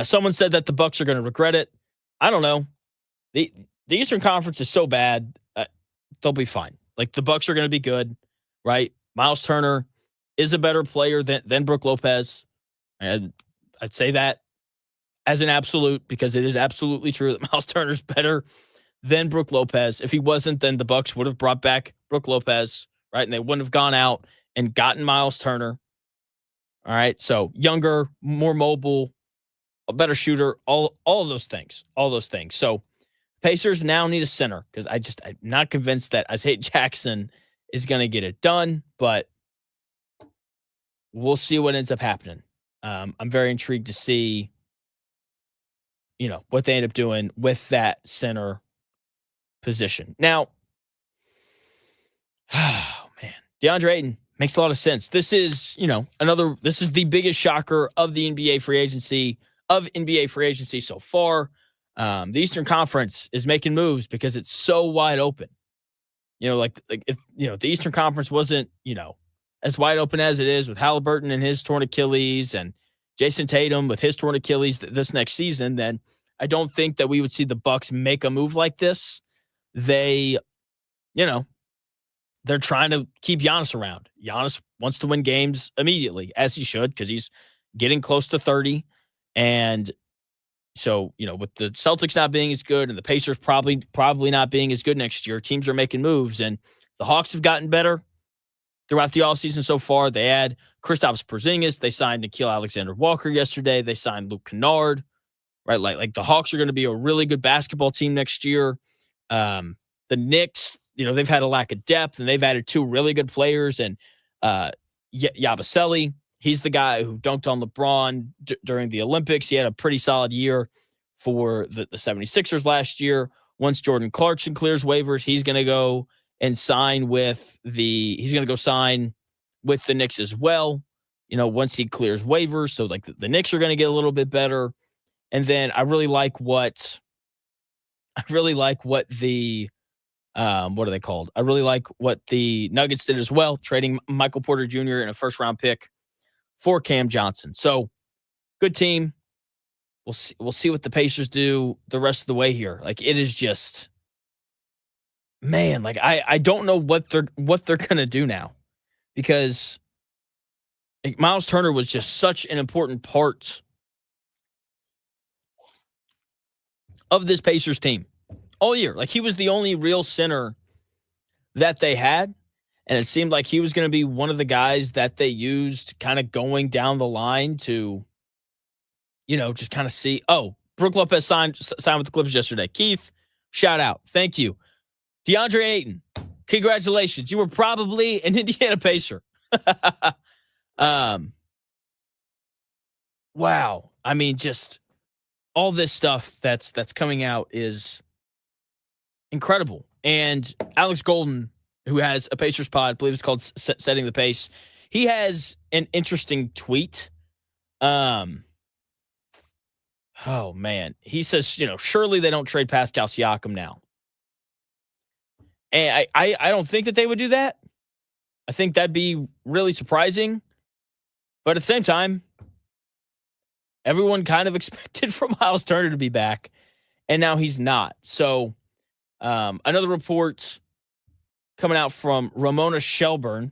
Someone said that the Bucks are going to regret it. I don't know. The Eastern Conference is so bad, they'll be fine. The Bucks are going to be good, right? Miles Turner is a better player than Brook Lopez. I'd say that as an absolute because it is absolutely true that Miles Turner's better than Brook Lopez. If he wasn't, then the Bucks would have brought back Brook Lopez, right? And they wouldn't have gone out and gotten Miles Turner. All right, so younger, more mobile, a better shooter, all of those things, So Pacers now need a center because I'm not convinced that Isaiah Jackson is going to get it done, but we'll see what ends up happening. I'm very intrigued to see, what they end up doing with that center position. Now, oh man, DeAndre Ayton, Makes a lot of sense. This is, this is the biggest shocker of the NBA free agency, so far. The Eastern Conference is making moves because it's so wide open. Like if, the Eastern Conference wasn't, as wide open as it is with Halliburton and his torn Achilles and Jason Tatum with his torn Achilles this next season, then I don't think that we would see the Bucks make a move like this. They, they're trying to keep Giannis around. Giannis wants to win games immediately, as he should, because he's getting close to 30. And so, with the Celtics not being as good and the Pacers probably not being as good next year, teams are making moves. And the Hawks have gotten better throughout the offseason so far. They add Kristaps Porzingis. They signed Nickeil Alexander-Walker yesterday. They signed Luke Kennard, right? Like the Hawks are going to be a really good basketball team next year. The Knicks, they've had a lack of depth, and they've added two really good players. And Yabusele, he's the guy who dunked on LeBron during the Olympics. He had a pretty solid year for the 76ers last year. Once Jordan Clarkson clears waivers, he's going to go and sign with the Knicks as well. Once he clears waivers. So like the Knicks are going to get a little bit better. And then I really like what the what are they called? I really like what the Nuggets did as well, trading Michael Porter Jr. in a first-round pick for Cam Johnson. So, good team. We'll see what the Pacers do the rest of the way here. Like, it is just, man. Like, I don't know what they're gonna do now, because like, Miles Turner was just such an important part of this Pacers team all year. Like, he was the only real center that they had. And it seemed like he was going to be one of the guys that they used kind of going down the line to, just kind of see. Oh, Brook Lopez signed with the Clippers yesterday. Keith, shout out. Thank you. DeAndre Ayton, congratulations. You were probably an Indiana Pacer. Wow. I mean, just all this stuff that's coming out is incredible. And Alex Golden, who has a Pacers pod, I believe it's called Setting the Pace, he has an interesting tweet. Oh, man. He says, surely they don't trade Pascal Siakam now. And I don't think that they would do that. I think that'd be really surprising. But at the same time, everyone kind of expected for Miles Turner to be back, and now he's not. So another report coming out from Ramona Shelburne.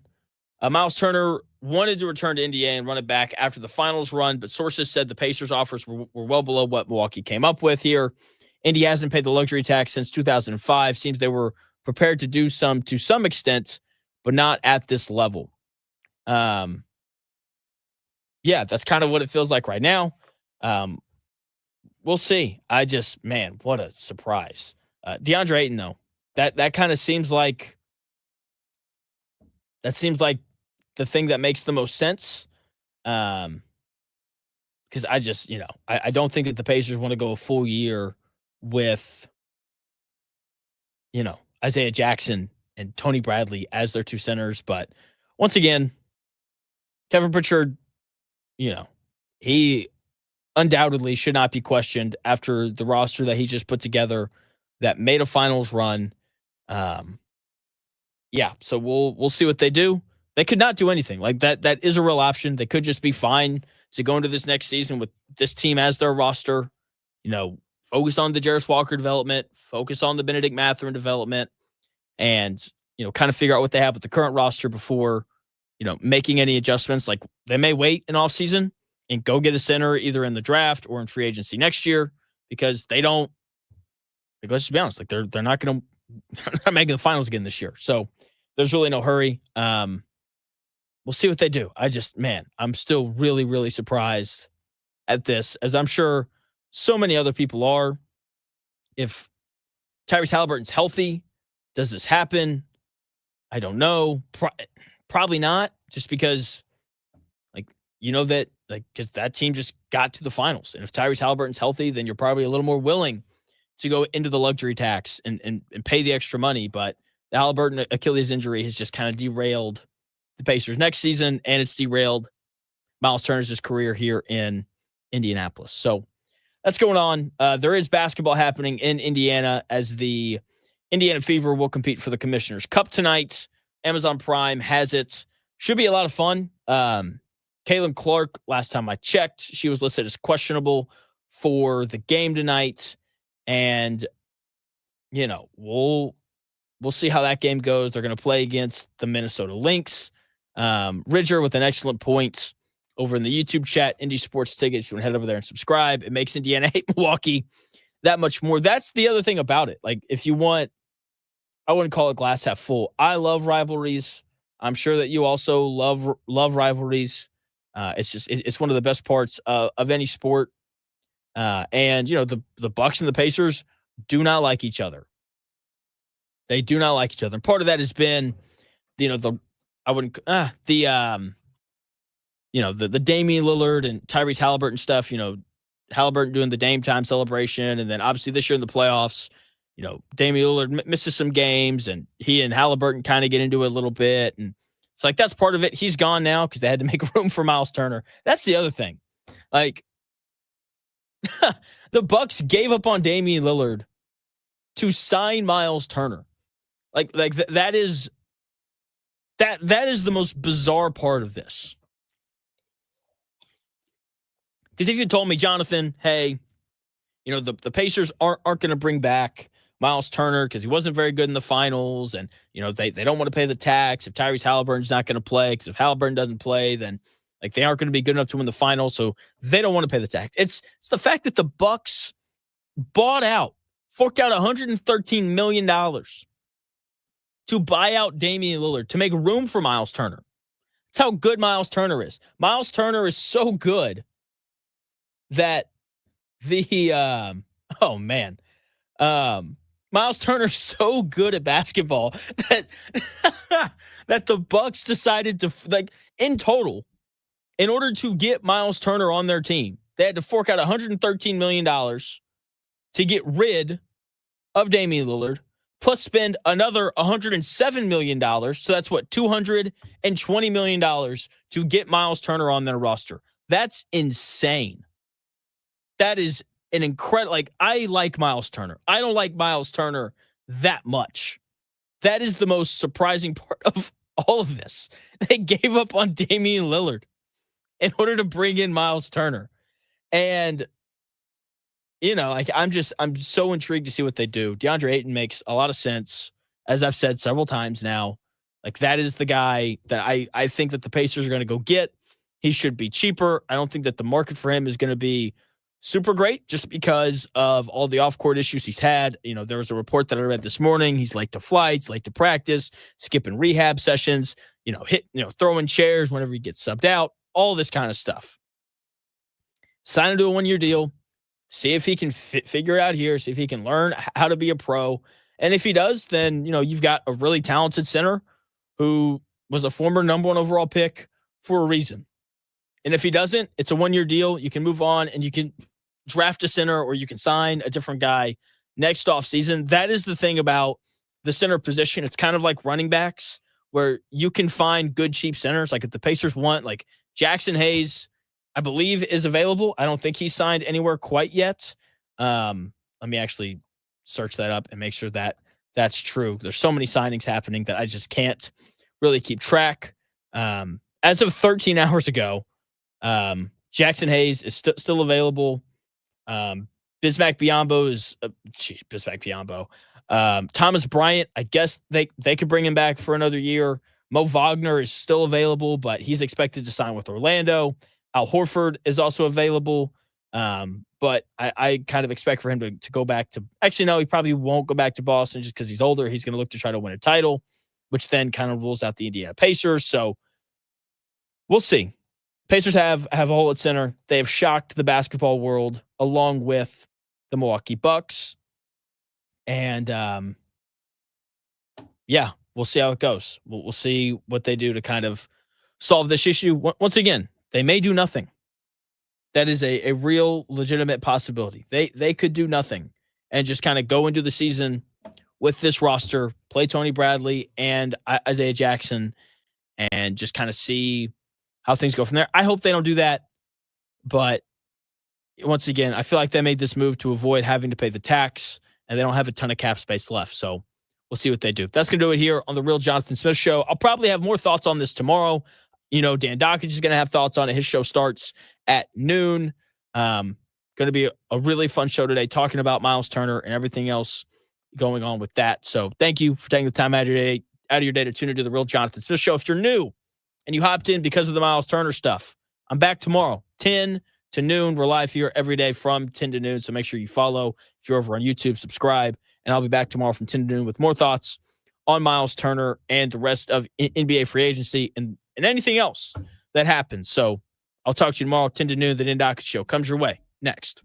Miles Turner wanted to return to NBA and run it back after the finals run, but sources said the Pacers' offers were well below what Milwaukee came up with here. Indy hasn't paid the luxury tax since 2005. Seems they were prepared to do some to some extent, but not at this level. Yeah, that's kind of what it feels like right now. We'll see. Man, what a surprise. DeAndre Ayton, though, that kind of seems like the thing that makes the most sense. Because I just, I don't think that the Pacers want to go a full year with, Isaiah Jackson and Tony Bradley as their two centers. But once again, Kevin Pritchard, he undoubtedly should not be questioned after the roster that he just put together that made a finals run. Yeah, so we'll see what they do. They could not do anything. Like that is a real option. They could just be fine to go into this next season with this team as their roster. Focus on the Jarris Walker development, focus on the Benedict Mathurin development, and kind of figure out what they have with the current roster before making any adjustments. Like, they may wait an offseason and go get a center either in the draft or in free agency next year, because they don't, like, let's just be honest, like they're not making the finals again this year. So there's really no hurry. We'll see what they do. I'm still really, really surprised at this, as I'm sure so many other people are. If Tyrese Halliburton's healthy, does this happen? I don't know. Probably not, just because, because that team just got to the finals. And if Tyrese Halliburton's healthy, then you're probably a little more willing to go into the luxury tax and pay the extra money. But the Halliburton Achilles injury has just kind of derailed the Pacers next season, and it's derailed Miles Turner's career here in Indianapolis. So that's going on. There is basketball happening in Indiana as the Indiana Fever will compete for the Commissioner's Cup tonight. Amazon Prime has it. Should be a lot of fun. Caitlin Clark, last time I checked, she was listed as questionable for the game tonight. And, we'll see how that game goes. They're going to play against the Minnesota Lynx. Ridger with an excellent point over in the YouTube chat, Indy Sports Tickets. You want to head over there and subscribe. It makes Indiana hate Milwaukee that much more. That's the other thing about it. Like, if you want, I wouldn't call it glass half full. I love rivalries. I'm sure that you also love rivalries. It's one of the best parts of any sport. And the Bucks and the Pacers do not like each other. They do not like each other. And part of that has been, the Damian Lillard and Tyrese Halliburton stuff. Halliburton doing the Dame time celebration, and then obviously this year in the playoffs, Damian Lillard misses some games, and he and Halliburton kind of get into it a little bit, and it's like that's part of it. He's gone now because they had to make room for Miles Turner. That's the other thing. Like, the Bucks gave up on Damian Lillard to sign Miles Turner. That is the most bizarre part of this. Because if you told me, Jonathan, hey, the Pacers aren't going to bring back Miles Turner because he wasn't very good in the finals, and they don't want to pay the tax if Tyrese Halliburton's not going to play, because if Halliburton doesn't play, then they aren't going to be good enough to win the finals, so they don't want to pay the tax. It's the fact that the Bucks forked out $113 million to buy out Damian Lillard to make room for Miles Turner. That's how good Miles Turner is. Miles Turner is so good that Miles Turner's so good at basketball that that the Bucks decided to, in total, in order to get Miles Turner on their team, they had to fork out $113 million to get rid of Damian Lillard, plus spend another $107 million. So that's what, $220 million to get Miles Turner on their roster. That's insane. That is an incredible, I like Miles Turner. I don't like Miles Turner that much. That is the most surprising part of all of this. They gave up on Damian Lillard in order to bring in Miles Turner. And, I'm so intrigued to see what they do. DeAndre Ayton makes a lot of sense, as I've said several times now. That is the guy that I think that the Pacers are going to go get. He should be cheaper. I don't think that the market for him is going to be super great just because of all the off-court issues he's had. There was a report that I read this morning. He's late to flights, late to practice, skipping rehab sessions, throwing chairs whenever he gets subbed out, all this kind of stuff. Sign him to a one-year deal. See if he can figure it out here. See if he can learn how to be a pro. And if he does, then, you've got a really talented center who was a former number 1 overall pick for a reason. And if he doesn't, it's a one-year deal. You can move on and you can draft a center, or you can sign a different guy next offseason. That is the thing about the center position. It's kind of like running backs, where you can find good, cheap centers. If the Pacers want, Jackson Hayes, I believe, is available. I don't think he's signed anywhere quite yet. Let me actually search that up and make sure that that's true. There's so many signings happening that I just can't really keep track. As of 13 hours ago, Jackson Hayes is still available. Bismack Biyombo is Bismack Biyombo. Thomas Bryant, I guess they could bring him back for another year. Mo Wagner is still available, but he's expected to sign with Orlando. Al Horford is also available. But I kind of expect for him to go back to, actually, no, he probably won't go back to Boston just because he's older. He's going to look to try to win a title, which then kind of rules out the Indiana Pacers. So we'll see. Pacers have a hole at center. They have shocked the basketball world along with the Milwaukee Bucks. And we'll see how it goes. We'll see what they do to kind of solve this issue. Once again, they may do nothing. That is a real legitimate possibility. They could do nothing and just kind of go into the season with this roster, play Tony Bradley and Isaiah Jackson, and just kind of see how things go from there. I hope they don't do that. But once again, I feel like they made this move to avoid having to pay the tax, and they don't have a ton of cap space left. So we'll see what they do. That's going to do it here on the Real Jonathan Smith Show. I'll probably have more thoughts on this tomorrow. Dan Dockage is going to have thoughts on it. His show starts at noon. Going to be a really fun show today, talking about Miles Turner and everything else going on with that. So thank you for taking the time out of your day to tune into the Real Jonathan Smith Show. If you're new and you hopped in because of the Miles Turner stuff, I'm back tomorrow, 10 to noon. We're live here every day from 10 to noon, so make sure you follow. If you're over on YouTube, subscribe, and I'll be back tomorrow from 10 to noon with more thoughts on Miles Turner and the rest of NBA free agency and anything else that happens. So I'll talk to you tomorrow, 10 to noon. The Dan Dockage Show comes your way next.